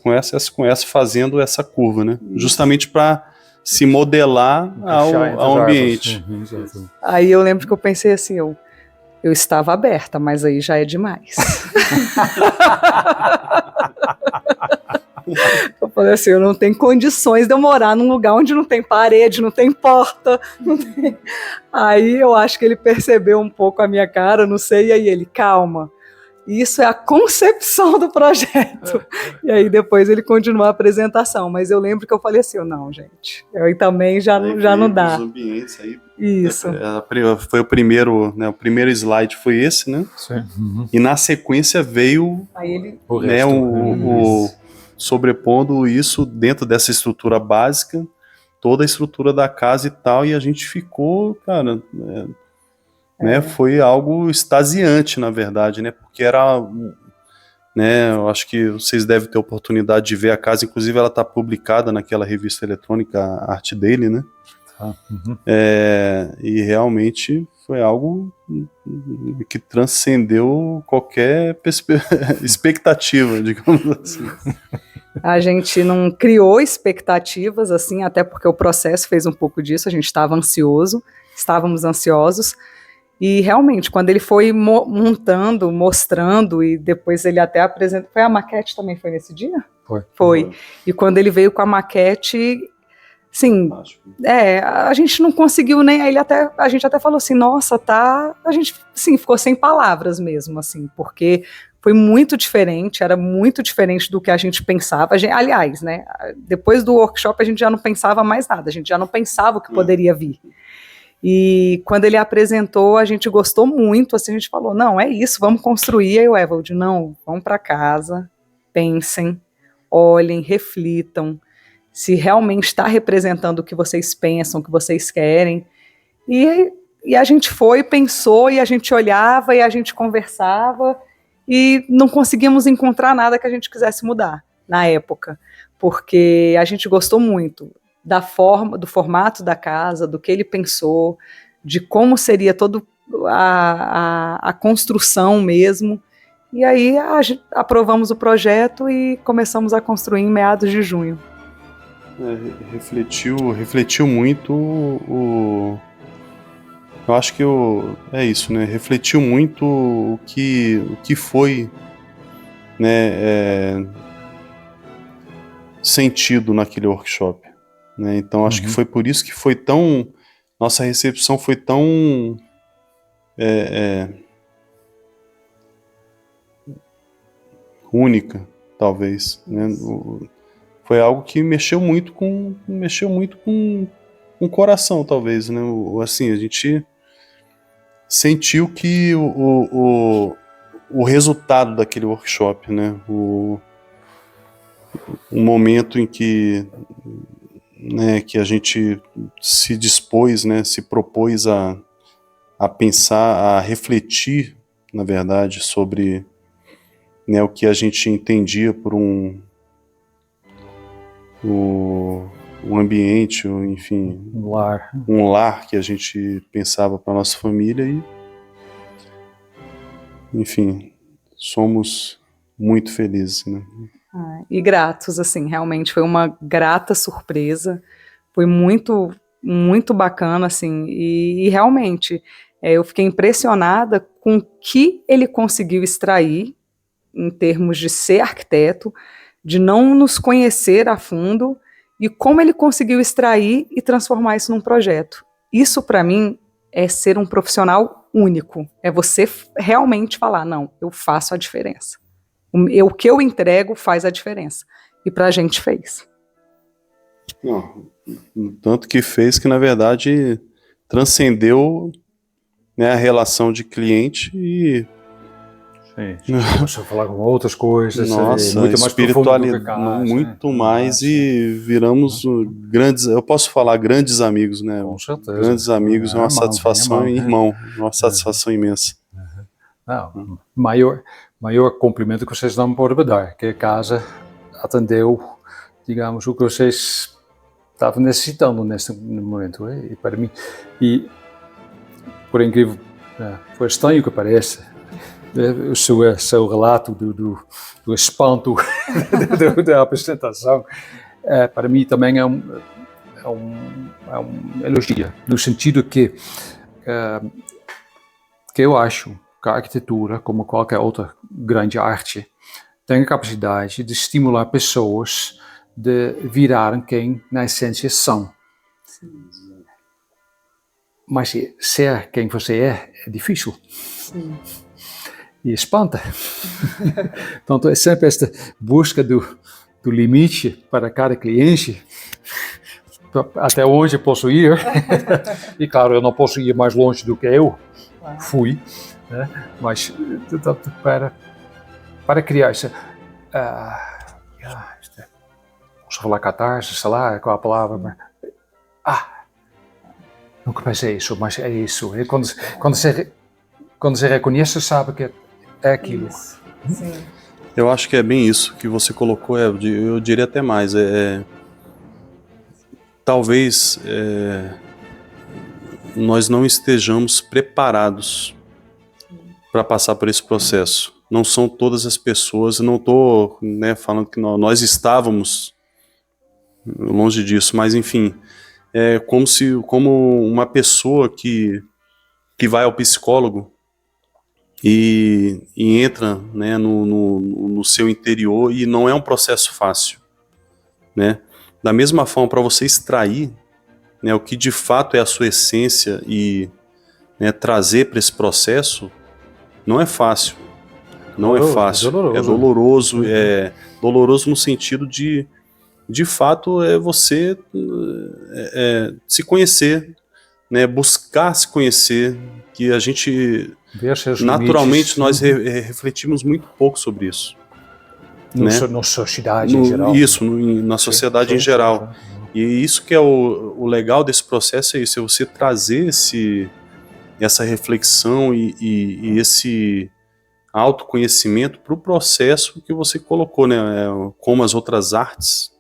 com essa, fazendo essa curva, né? Justamente para se modelar ao ambiente. Aí eu lembro que eu pensei assim, eu estava aberta, mas aí já é demais. Eu falei assim, eu não tenho condições de eu morar num lugar onde não tem parede, não tem porta. Aí eu acho que ele percebeu um pouco a minha cara, não sei, e aí ele, calma. Isso é a concepção do projeto. E aí depois ele continuou a apresentação, mas eu lembro que eu falei assim, não, gente, eu também já não dá. Os ambientes aí. Isso. Foi o primeiro slide foi esse, né? Sim. E na sequência veio sobrepondo isso dentro dessa estrutura básica, toda a estrutura da casa e tal, e a gente ficou, cara, né, foi algo extasiante, na verdade, né, porque era, né, eu acho que vocês devem ter oportunidade de ver a casa, inclusive ela está publicada naquela revista eletrônica Arte Daily, né, e realmente foi algo que transcendeu qualquer expectativa, digamos assim. A gente não criou expectativas, assim, até porque o processo fez um pouco disso, a gente estávamos ansiosos, e realmente, quando ele foi montando, mostrando, e depois ele até apresentou, foi a maquete também, foi nesse dia? Foi. E quando ele veio com a maquete, sim, a gente não conseguiu nem, a gente até falou assim, nossa, a gente, sim, ficou sem palavras mesmo, assim, porque foi muito diferente, era muito diferente do que a gente pensava. Aliás, né, depois do workshop a gente já não pensava mais nada, a gente já não pensava o que poderia vir. E quando ele apresentou, a gente gostou muito, assim, a gente falou, não, é isso, vamos construir. Aí o Ewald, não, vão para casa, pensem, olhem, reflitam, se realmente está representando o que vocês pensam, o que vocês querem. E a gente foi, pensou, e a gente olhava, e a gente conversava, e não conseguimos encontrar nada que a gente quisesse mudar na época, porque a gente gostou muito da forma, do formato da casa, do que ele pensou, de como seria toda a construção mesmo. E aí aprovamos o projeto e começamos a construir em meados de junho. Refletiu muito eu acho que é isso, né? Refletiu muito o que foi, né, sentido naquele workshop, né? Então acho que foi por isso que foi tão, nossa recepção foi tão única, talvez, né? Foi algo que mexeu muito com o coração, talvez, né? Assim, a gente sentiu que o resultado daquele workshop, né? O momento em que, né, que a gente se dispôs, né, se propôs a pensar, a refletir, na verdade, sobre, né, o que a gente entendia por um ambiente, enfim, um lar que a gente pensava para nossa família e, enfim, somos muito felizes, né? E gratos, assim, realmente foi uma grata surpresa, foi muito, muito bacana, assim, e realmente eu fiquei impressionada com o que ele conseguiu extrair em termos de ser arquiteto, de não nos conhecer a fundo, e como ele conseguiu extrair e transformar isso num projeto. Isso, para mim, é ser um profissional único. É você realmente falar, não, eu faço a diferença. O que eu entrego faz a diferença. E para a gente fez. Não, tanto que fez que, na verdade, transcendeu, né, a relação de cliente e... Sim, começou a falar com outras coisas. Nossa, muito mais profundo do que casa, muito mais, e viramos grandes, eu posso falar grandes amigos, né? Com certeza. Grandes amigos, é uma satisfação, uma satisfação imensa. Não, maior cumprimento que vocês não podem dar, que a casa atendeu, digamos, o que vocês estavam necessitando nesse momento, e para mim, e por incrível, foi estranho que pareça, o seu relato do espanto da apresentação, para mim também é um elogio, no sentido que eu acho que a arquitetura, como qualquer outra grande arte, tem a capacidade de estimular pessoas de virarem quem na essência são. Sim. Mas ser quem você é difícil. Sim. E espanta. Então é sempre esta busca do limite para cada cliente, até onde eu posso ir. E claro, eu não posso ir mais longe do que eu fui, né? Mas para criar essa... posso falar catarse, sei lá, qual a palavra, mas... nunca pensei isso, mas é isso. E quando você reconhece, sabe que é aquilo. Sim. Eu acho que é bem isso que você colocou, eu diria até mais. Talvez nós não estejamos preparados para passar por esse processo. Não são todas as pessoas, não estou, né, falando que nós estávamos longe disso, mas enfim, é como uma pessoa que vai ao psicólogo e entra, né, no seu interior, e não é um processo fácil, né? Da mesma forma, para você extrair, né, o que de fato é a sua essência e, né, trazer para esse processo, não é fácil. Não é fácil. É doloroso. É doloroso no sentido de fato, é você se conhecer, né, buscar se conhecer, que a gente, Ver seus naturalmente, limites, nós refletimos muito pouco sobre isso. na Né? sociedade em geral. Isso, na sociedade em geral. E isso que é o legal desse processo, é isso, é você trazer essa reflexão e esse autoconhecimento para o processo que você colocou, né? Como as outras artes,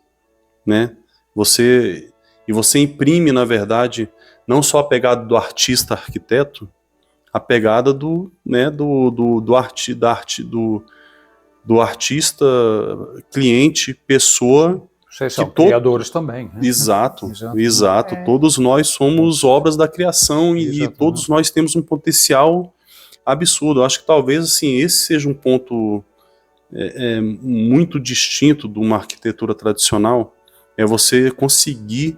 né? Você imprime, na verdade, não só a pegada do artista arquiteto, a pegada do artista, cliente, pessoa. Vocês são criadores também. Né? Exato. Todos nós somos obras da criação e todos nós temos um potencial absurdo. Eu acho que talvez assim, esse seja um ponto muito distinto de uma arquitetura tradicional, é você conseguir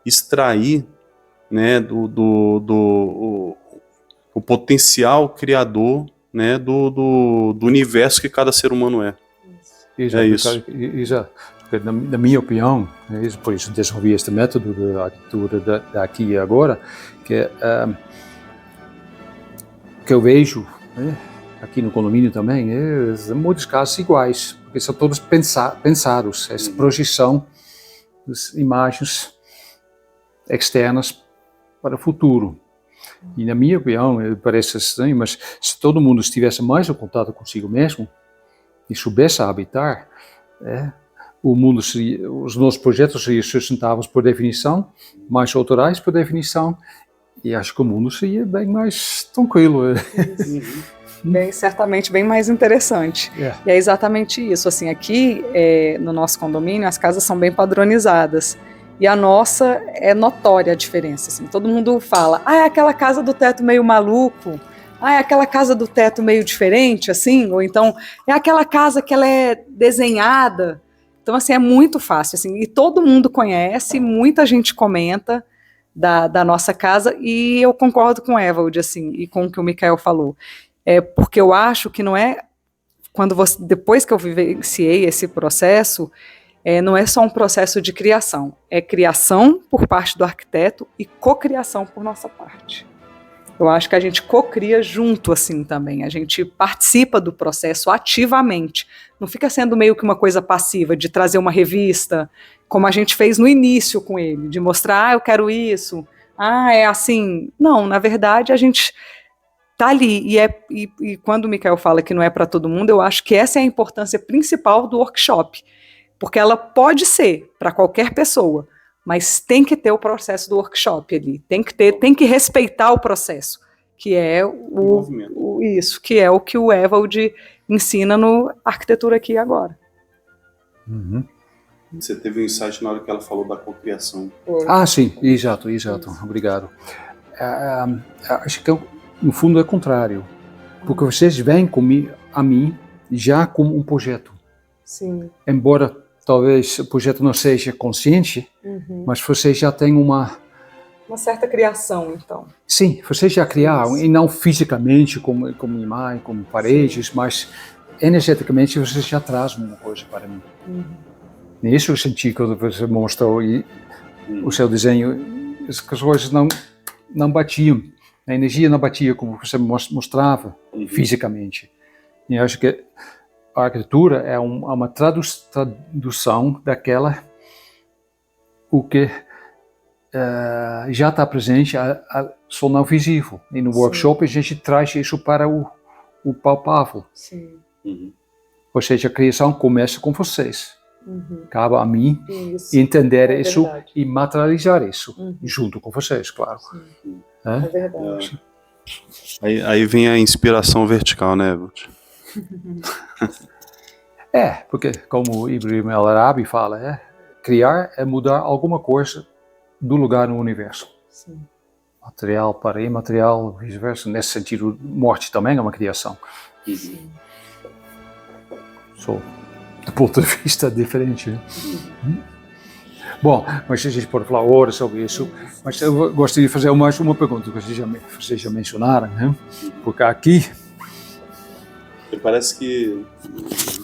extrair, né, o potencial criador, né, do universo que cada ser humano é. Exato, é isso. Exato. Na minha opinião, por isso desenvolvi este método de arquitetura daqui e agora, que eu vejo, né, aqui no condomínio também, muitos casos iguais, porque são todos pensados, essa projeção das imagens externas para o futuro. E na minha opinião, parece estranho, mas se todo mundo estivesse mais em contato consigo mesmo e soubesse habitar, o mundo seria, os nossos projetos seriam sustentáveis por definição, mais autorais por definição, e acho que o mundo seria bem mais tranquilo. Certamente bem mais interessante. E é exatamente isso. Assim, aqui no nosso condomínio, as casas são bem padronizadas. E a nossa é notória a diferença. Assim. Todo mundo fala, é aquela casa do teto meio maluco, é aquela casa do teto meio diferente, assim, ou então é aquela casa que ela é desenhada. Então, assim, é muito fácil. Assim, e todo mundo conhece, muita gente comenta da nossa casa, e eu concordo com o Ewald, assim, e com o que o Michael falou. Porque eu acho que não é, depois que eu vivenciei esse processo, não é só um processo de criação, é criação por parte do arquiteto e cocriação por nossa parte. Eu acho que a gente cocria junto assim também, a gente participa do processo ativamente, não fica sendo meio que uma coisa passiva, de trazer uma revista, como a gente fez no início com ele, de mostrar, eu quero isso, é assim. Não, na verdade a gente tá ali, e quando o Michael fala que não é para todo mundo, eu acho que essa é a importância principal do workshop, porque ela pode ser para qualquer pessoa, mas tem que ter o processo do workshop ali, tem que respeitar o processo, que é que é o que o Ewald ensina no Arquitetura Aqui e Agora. Uhum. Você teve um insight na hora que ela falou da cocriação. Sim, exato, obrigado. Acho que no fundo é o contrário, porque vocês vêm a mim já como um projeto. Sim. Embora talvez o projeto não seja consciente, mas vocês já têm uma certa criação, então. Sim, vocês já criaram, e não fisicamente como imagem, como paredes, mas energeticamente vocês já trazem uma coisa para mim. Isso eu senti quando você mostrou o seu desenho, as coisas não batiam, a energia não batia como você mostrava fisicamente. E eu acho que a arquitetura é uma tradução daquela o que já está presente, só não visível. E no workshop a gente traz isso para o palpável. Sim. Ou seja, a criação começa com vocês. Cabe a mim entender isso e materializar isso, junto com vocês, claro. É verdade. Aí vem a inspiração vertical, né, Ewald? Porque como o Ibrahim El-Arabi fala, criar é mudar alguma coisa do lugar no universo. Sim. Material para imaterial, vice-versa. Nesse sentido, morte também é uma criação. Sim. Só do ponto de vista diferente. Né? Bom, mas a gente pode falar horas sobre isso, mas eu gostaria de fazer mais uma pergunta que vocês já mencionaram, né? Porque aqui... Parece que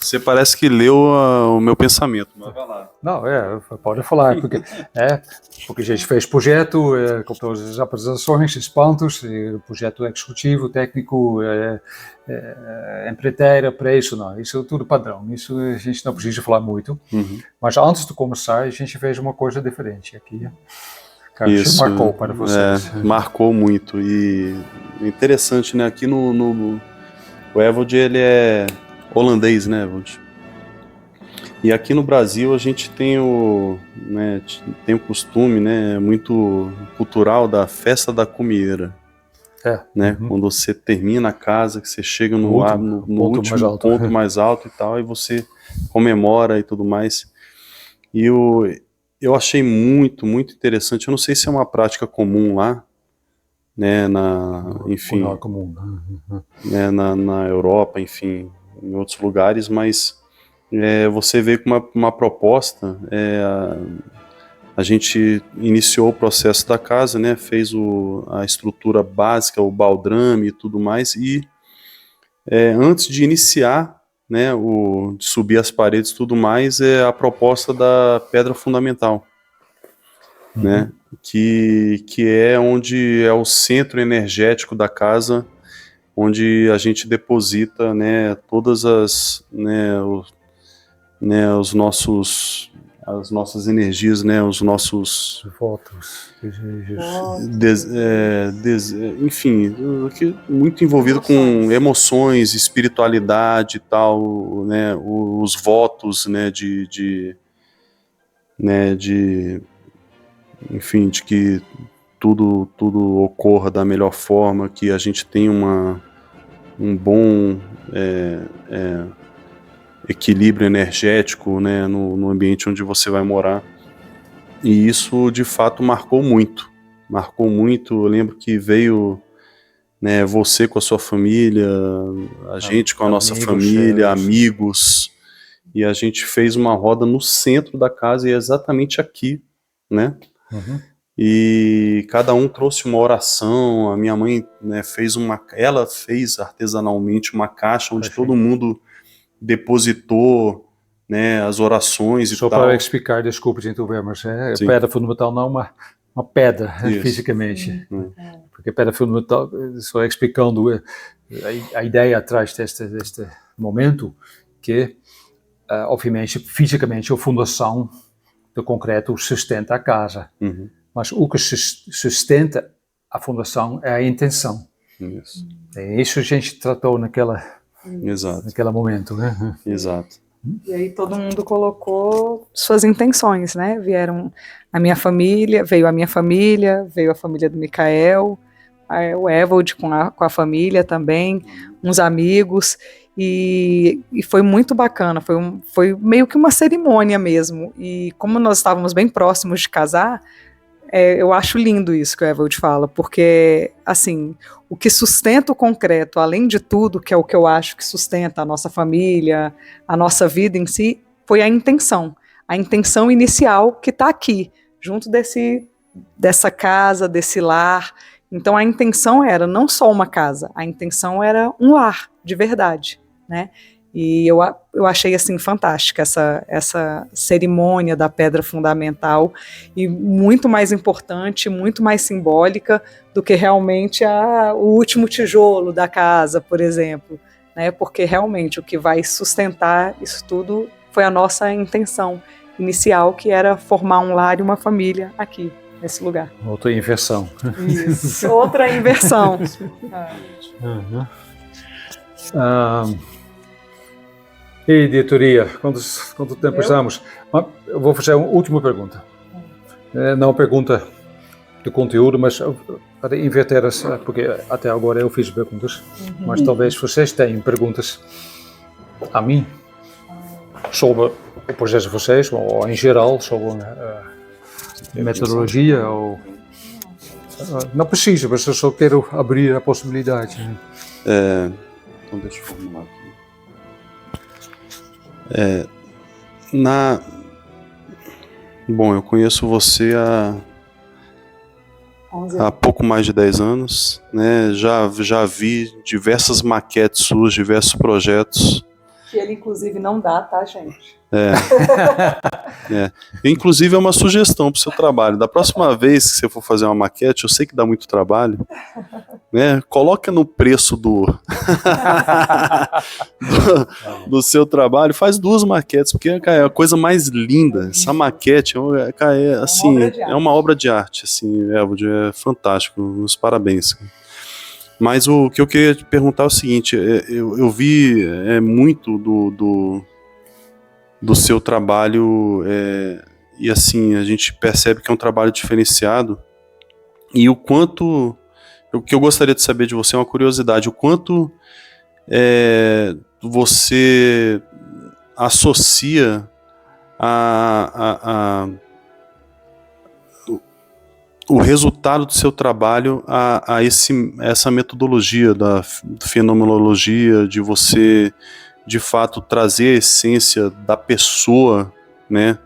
Você parece que leu o meu pensamento, mas vai lá. Não, pode falar, porque a gente fez projeto com todas as apresentações, os pontos, projeto executivo, técnico, empreiteira, preço, não, isso é tudo padrão, isso a gente não precisa falar muito, mas antes de começar a gente fez uma coisa diferente aqui. Isso marcou para vocês. Marcou muito, e interessante, né, aqui o Evald, ele é holandês, né, Evald? E aqui no Brasil a gente tem o costume, né, muito cultural da festa da comieira. Né? Quando você termina a casa, que você chega no último ponto mais alto e tal, e você comemora e tudo mais. E eu achei muito, muito interessante. Eu não sei se é uma prática comum lá, né, enfim, não é comum. Né, na Europa, enfim, em outros lugares, mas você vê com uma proposta. A gente iniciou o processo da casa, né, fez a estrutura básica, o baldrame e tudo mais, e antes de iniciar, né, de subir as paredes e tudo mais, é a proposta da pedra fundamental, né, que é onde é o centro energético da casa, onde a gente deposita, né, todas as as nossas energias, né, os nossos votos, enfim, muito envolvido com emoções, espiritualidade e tal, né, os votos, né, enfim, de que tudo ocorra da melhor forma, que a gente tenha um bom equilíbrio energético, né, no ambiente onde você vai morar. E isso de fato marcou muito. Eu lembro que veio, né, você com a sua família, a gente com a nossa família, amigos, e a gente fez uma roda no centro da casa, e exatamente aqui, né? E cada um trouxe uma oração. A minha mãe, né, ela fez artesanalmente uma caixa onde todo mundo depositou, né, as orações e tal. Só para explicar, desculpe te interromper, mas pedra fundamental não é uma pedra, fisicamente. Porque pedra fundamental, só explicando a ideia atrás deste momento, que, obviamente, fisicamente, a fundação do concreto sustenta a casa. Mas o que sustenta a fundação é a intenção. Isso. Isso a gente tratou naquele momento, né? Exato. E aí todo mundo colocou suas intenções, né? Veio a minha família, veio a família do Micael, o Evald com a família também, uns amigos, e foi muito bacana, foi meio que uma cerimônia mesmo. E como nós estávamos bem próximos de casar, eu acho lindo isso que o Evald fala, porque, assim, o que sustenta o concreto, além de tudo, que é o que eu acho que sustenta a nossa família, a nossa vida em si, foi a intenção inicial que está aqui, junto dessa casa, desse lar. Então a intenção era não só uma casa, a intenção era um lar, de verdade, né? E eu achei, assim, fantástica essa cerimônia da pedra fundamental, e muito mais importante, muito mais simbólica do que realmente o último tijolo da casa, por exemplo, né? Porque realmente o que vai sustentar isso tudo foi a nossa intenção inicial, que era formar um lar e uma família aqui, nesse lugar. Outra inversão. Isso, outra inversão. E editoria, quanto tempo estamos? Eu vou fazer uma última pergunta. Não uma pergunta de conteúdo, mas para inverter porque até agora eu fiz perguntas, mas talvez vocês tenham perguntas a mim sobre o projeto de vocês, ou em geral, sobre metodologia, ou... não precisa, mas eu só quero abrir a possibilidade. Então deixa eu formular aqui. Bom, eu conheço você há pouco mais de 10 anos, né? Já vi diversas maquetes suas, diversos projetos, Que ele, inclusive, não dá, tá, gente? Inclusive, é uma sugestão para o seu trabalho. Da próxima vez que você for fazer uma maquete, eu sei que dá muito trabalho, né? Coloca no preço do seu trabalho, faz 2 maquetes, porque cara, é a coisa mais linda. Essa maquete assim, é uma obra de arte, assim, Evald, é fantástico. Meus parabéns. Mas o que eu queria te perguntar é o seguinte: eu vi muito do seu trabalho, e assim, a gente percebe que é um trabalho diferenciado, e o quanto, o que eu gostaria de saber de você é uma curiosidade, o quanto você associa o resultado do seu trabalho a essa metodologia da fenomenologia, de você, de fato, trazer a essência da pessoa, né,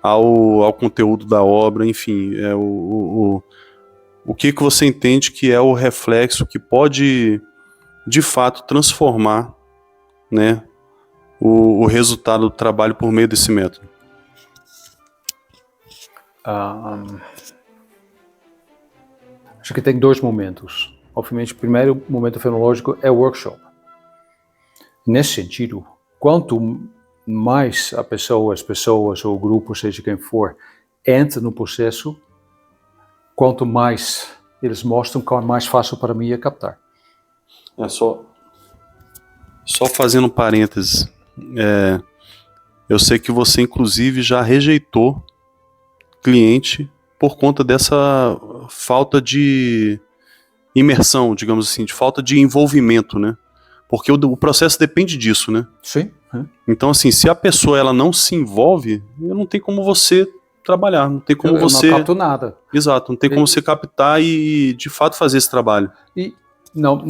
ao conteúdo da obra, enfim, o que você entende que é o reflexo que pode, de fato, transformar, né, o resultado do trabalho por meio desse método? Acho que tem 2 momentos. Obviamente, o primeiro momento fenológico é o workshop. Nesse sentido, quanto mais as pessoas ou o grupo, seja quem for, entra no processo, quanto mais eles mostram, quanto mais fácil para mim é captar. Só fazendo um parênteses, eu sei que você inclusive já rejeitou cliente por conta dessa falta de imersão, digamos assim, de falta de envolvimento, né? Porque o processo depende disso, né? Sim. Então, assim, se a pessoa ela não se envolve, não tem como você trabalhar, não tem como eu você... não capto nada. Exato, não tem como você captar e, de fato, fazer esse trabalho. E não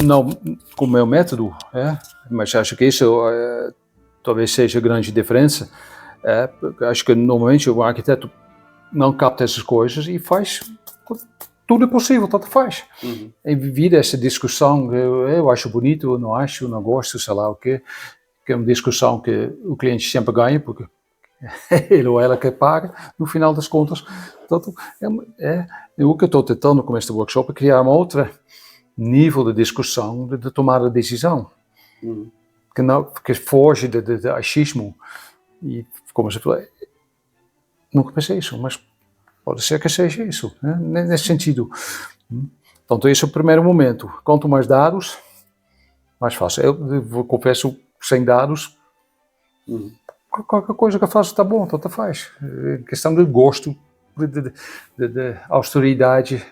com o meu método, mas acho que isso talvez seja a grande diferença. Acho que normalmente o arquiteto não capta essas coisas e faz tudo possível, tanto faz. E vir essa discussão, eu acho bonito, eu não acho, não gosto, sei lá o quê, que é uma discussão que o cliente sempre ganha, porque ele ou ela que paga, no final das contas. Portanto, o que eu estou tentando com este workshop é criar um outro nível de discussão, de tomar a decisão, que foge de achismo. E, como você falou, nunca pensei isso, mas pode ser que seja isso, né? Nesse sentido. Então, esse é o primeiro momento. Quanto mais dados, mais fácil. Eu confesso, sem dados, qualquer coisa que eu faço está bom, tanto faz. É questão de gosto, de austeridade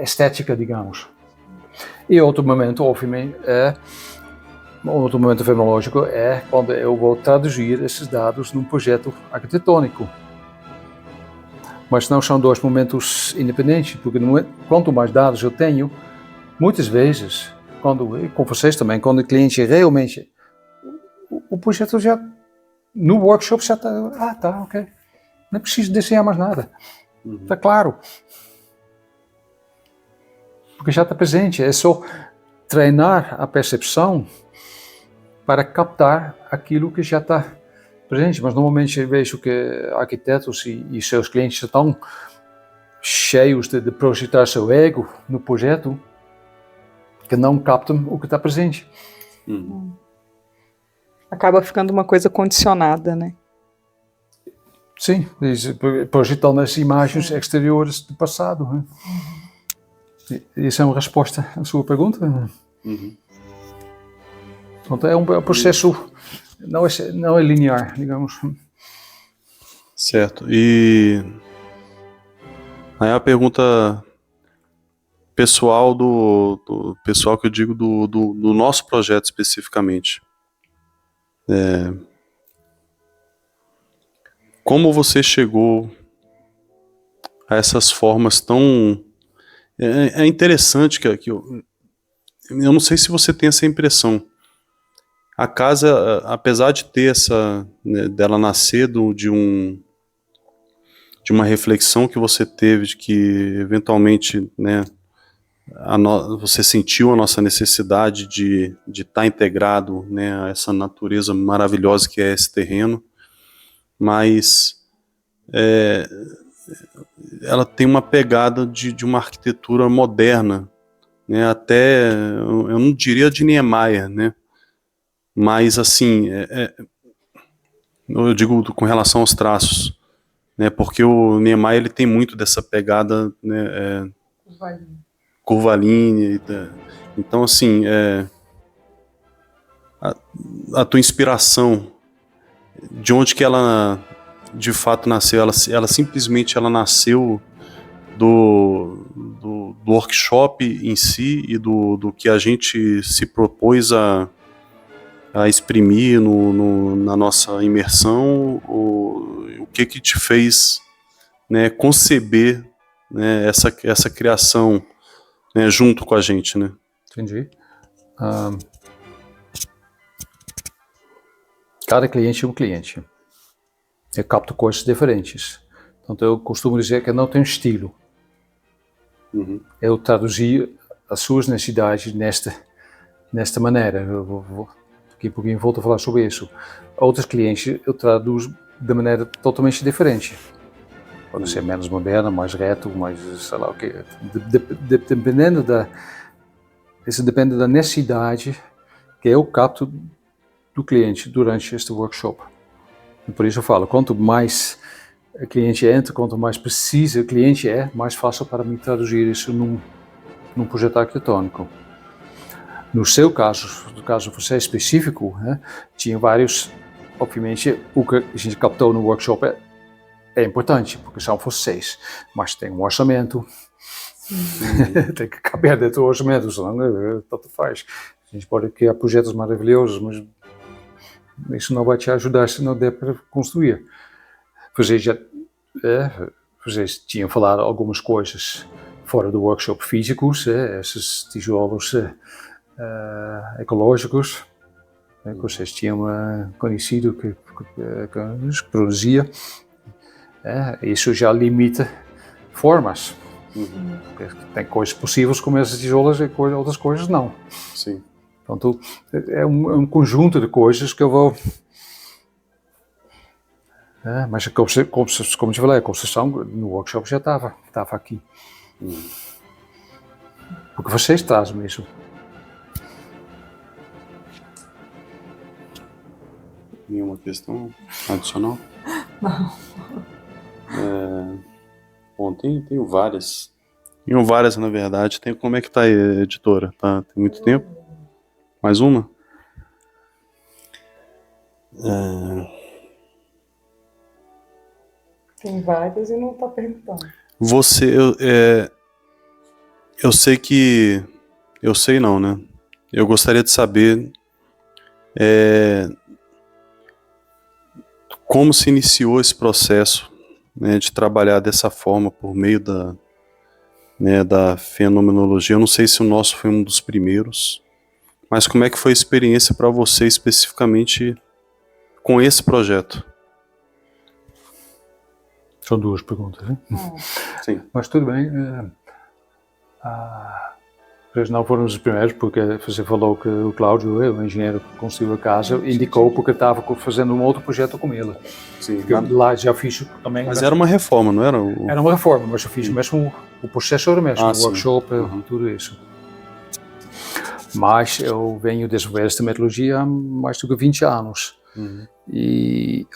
estética, digamos. E outro momento, obviamente, outro momento fenomenológico é quando eu vou traduzir esses dados num projeto arquitetônico. Mas não são 2 momentos independentes, porque quanto mais dados eu tenho, muitas vezes, com vocês também, quando o cliente realmente, o projeto já, no workshop já está, tá, ok, não preciso desenhar mais nada, está claro, porque já está presente, é só treinar a percepção para captar aquilo que já está presente, mas normalmente eu vejo que arquitetos e seus clientes estão cheios de projetar seu ego no projeto, que não captam o que está presente. Acaba ficando uma coisa condicionada, né? Sim, projetando as imagens exteriores do passado. Né? Isso é uma resposta à sua pergunta? Então é um processo, não é linear, digamos. Certo. E aí a pergunta pessoal do pessoal que eu digo do nosso projeto especificamente. Como você chegou a essas formas tão... É interessante que eu não sei se você tem essa impressão. A casa, apesar de ter essa, né, dela nascer de uma reflexão que você teve de que eventualmente, né, você sentiu a nossa necessidade de estar integrado, né, a essa natureza maravilhosa que é esse terreno, mas ela tem uma pegada de uma arquitetura moderna, né, até, eu não diria de Niemeyer, né, mas assim, eu digo com relação aos traços, né, porque o Niemeyer ele tem muito dessa pegada, né, curvilínea, então assim, a tua inspiração, de onde que ela de fato nasceu, ela simplesmente ela nasceu do workshop em si e do que a gente se propôs a exprimir na nossa imersão, o que te fez, né, conceber, né, essa criação, né, junto com a gente, né? Entendi. Cada cliente é um cliente. Eu capto coisas diferentes. Então eu costumo dizer que eu não tenho estilo. Eu traduzi as suas necessidades nesta maneira. Eu daqui a pouquinho volto a falar sobre isso. Outros clientes eu traduzo de maneira totalmente diferente. Pode ser menos moderna, mais reto, mais sei lá o quê. Isso depende da necessidade que eu capto do cliente durante este workshop. E por isso eu falo, quanto mais o cliente entra, quanto mais preciso o cliente é, mais fácil para mim traduzir isso num projeto arquitetônico. No seu caso, no caso de você específico, né, tinha vários, obviamente, o que a gente captou no workshop é importante, porque são vocês, mas tem um orçamento, tem que caber dentro do orçamento, senão tanto faz. A gente pode criar projetos maravilhosos, mas isso não vai te ajudar se não der para construir. Vocês tinham falado algumas coisas fora do workshop físicos, esses tijolos ecológicos, que vocês tinham conhecido que produzia. Isso já limita formas. Tem coisas possíveis como esses tijolos e outras coisas não. Sim. Então, é um conjunto de coisas que eu vou... mas como te falei, a construção no workshop já estava aqui. Porque vocês trazem isso. Nenhuma questão adicional? Não. Bom, tenho várias. Tenho várias, na verdade. Como é que tá aí, editora? Tem muito tempo? Mais uma? Tem várias e não está perguntando. Eu sei que... Eu sei não, né? Eu gostaria de saber como se iniciou esse processo, né, de trabalhar dessa forma por meio da fenomenologia. Eu não sei se o nosso foi um dos primeiros, mas como é que foi a experiência para você especificamente com esse projeto? São duas perguntas, né? Sim. Mas tudo bem. Eles não foram os primeiros, porque você falou que o Cláudio, o engenheiro que construiu a casa, indicou porque estava fazendo um outro projeto com ele. Sim. Lá já fiz também. Mas era uma reforma, não era? Era uma reforma, mas eu fiz mesmo o processo era mesmo, o sim. workshop, tudo isso. Mas eu venho desenvolver esta metodologia há mais do que 20 anos. E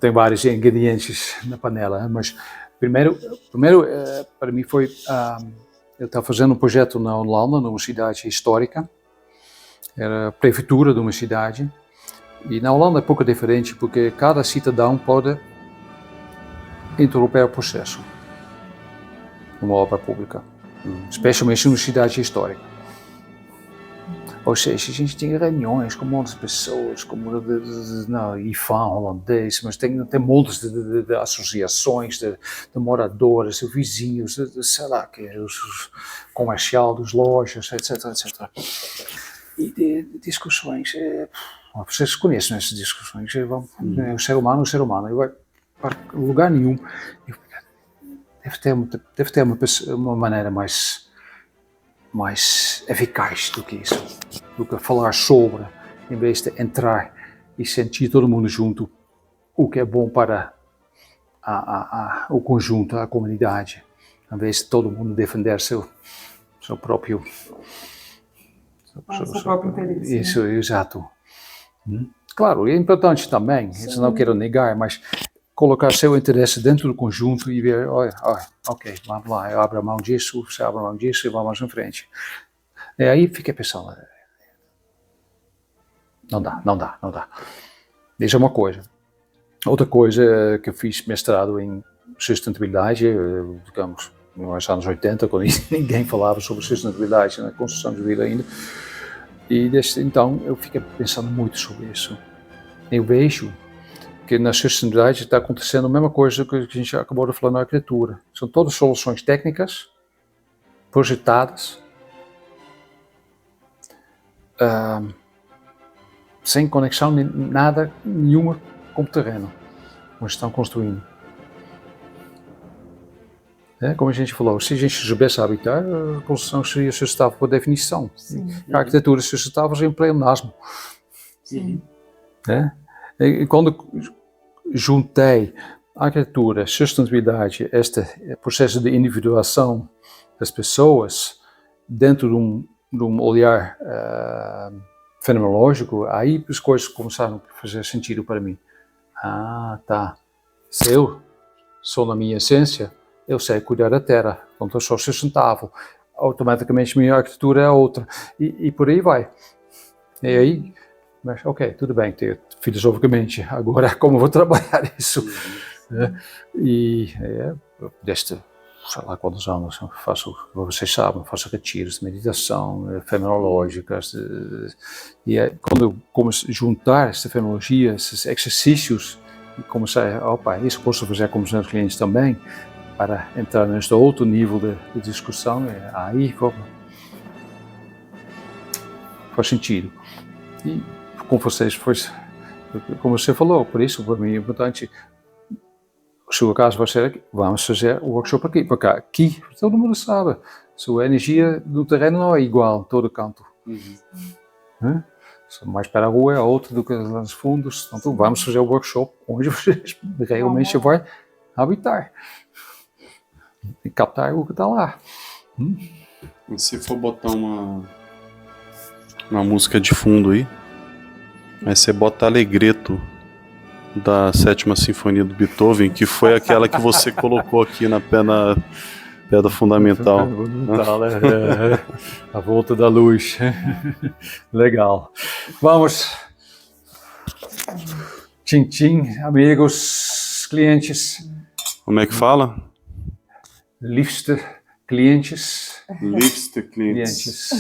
tem vários ingredientes na panela, mas primeiro para mim foi eu estava fazendo um projeto na Holanda, numa cidade histórica, era a prefeitura de uma cidade, e na Holanda é pouco diferente porque cada cidadão pode interromper o processo numa obra pública, especialmente numa cidade histórica. Ou seja, a gente tem reuniões com muitas pessoas, como IFAM holandês, mas tem montes de associações de moradores, de vizinhos, sei lá, os comercial, das lojas, etc, etc. E de discussões, vocês conhecem essas discussões, o ser humano, para lugar nenhum. Deve ter uma maneira mais eficaz do que isso, do que falar sobre, em vez de entrar e sentir todo mundo junto, o que é bom para o conjunto, a comunidade, em vez de todo mundo defender seu próprio interesse. Isso, né? Exato. Claro, é importante também, isso não quero negar, mas colocar seu interesse dentro do conjunto e ver, olha, ok, vamos lá, eu abro a mão disso, você abre a mão disso e vamos em frente. E aí fica pensando, não dá. Isso é uma coisa. Outra coisa que eu fiz mestrado em sustentabilidade, digamos, nos anos 80, quando ninguém falava sobre sustentabilidade na construção de vida ainda. E desde então eu fiquei pensando muito sobre isso. Eu vejo que na sustentabilidade está acontecendo a mesma coisa que a gente acabou de falar na arquitetura. São todas soluções técnicas, projetadas, sem conexão nenhuma com o terreno onde estão construindo. Como a gente falou, se a gente soubesse habitar, a construção seria sustentável por definição. Sim. A arquitetura sustentável é um pleonasmo. Sim. E quando juntei arquitetura, sustentabilidade, este processo de individuação das pessoas dentro de um olhar fenomenológico, aí as coisas começaram a fazer sentido para mim. Tá. Se eu sou na minha essência, eu sei cuidar da terra, então eu sou sustentável. Automaticamente minha arquitetura é outra. E por aí vai. E aí, mas ok, tudo bem, filosoficamente, agora como vou trabalhar isso? Desde, sei lá quantos anos, vocês sabem, faço retiros de meditação, fenomenológicas, quando eu comecei a juntar essa fenomenologia, esses exercícios, e comecei isso posso fazer com os meus clientes também, para entrar neste outro nível de discussão, aí faz sentido. E com vocês, como você falou, por isso, para mim é importante, se o caso vai ser aqui, vamos fazer o workshop aqui, porque aqui, todo mundo sabe, sua energia no terreno não é igual em todo canto. Mais para a rua é outra do que lá nos fundos, então vamos fazer o workshop onde vocês realmente vão habitar. E captar o que está lá. E se for botar uma música de fundo aí você bota Allegretto da 7ª Sinfonia do Beethoven, que foi aquela que você colocou aqui na pedra fundamental. A volta da luz. Legal. Vamos. Tchim, tchim, amigos, clientes. Como é que fala? Liefste clientes. Liefste clientes.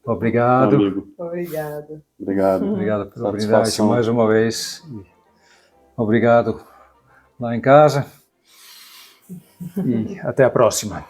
Obrigado. Amigo. Obrigado. Obrigado pela oportunidade mais uma vez. Obrigado lá em casa. E até a próxima.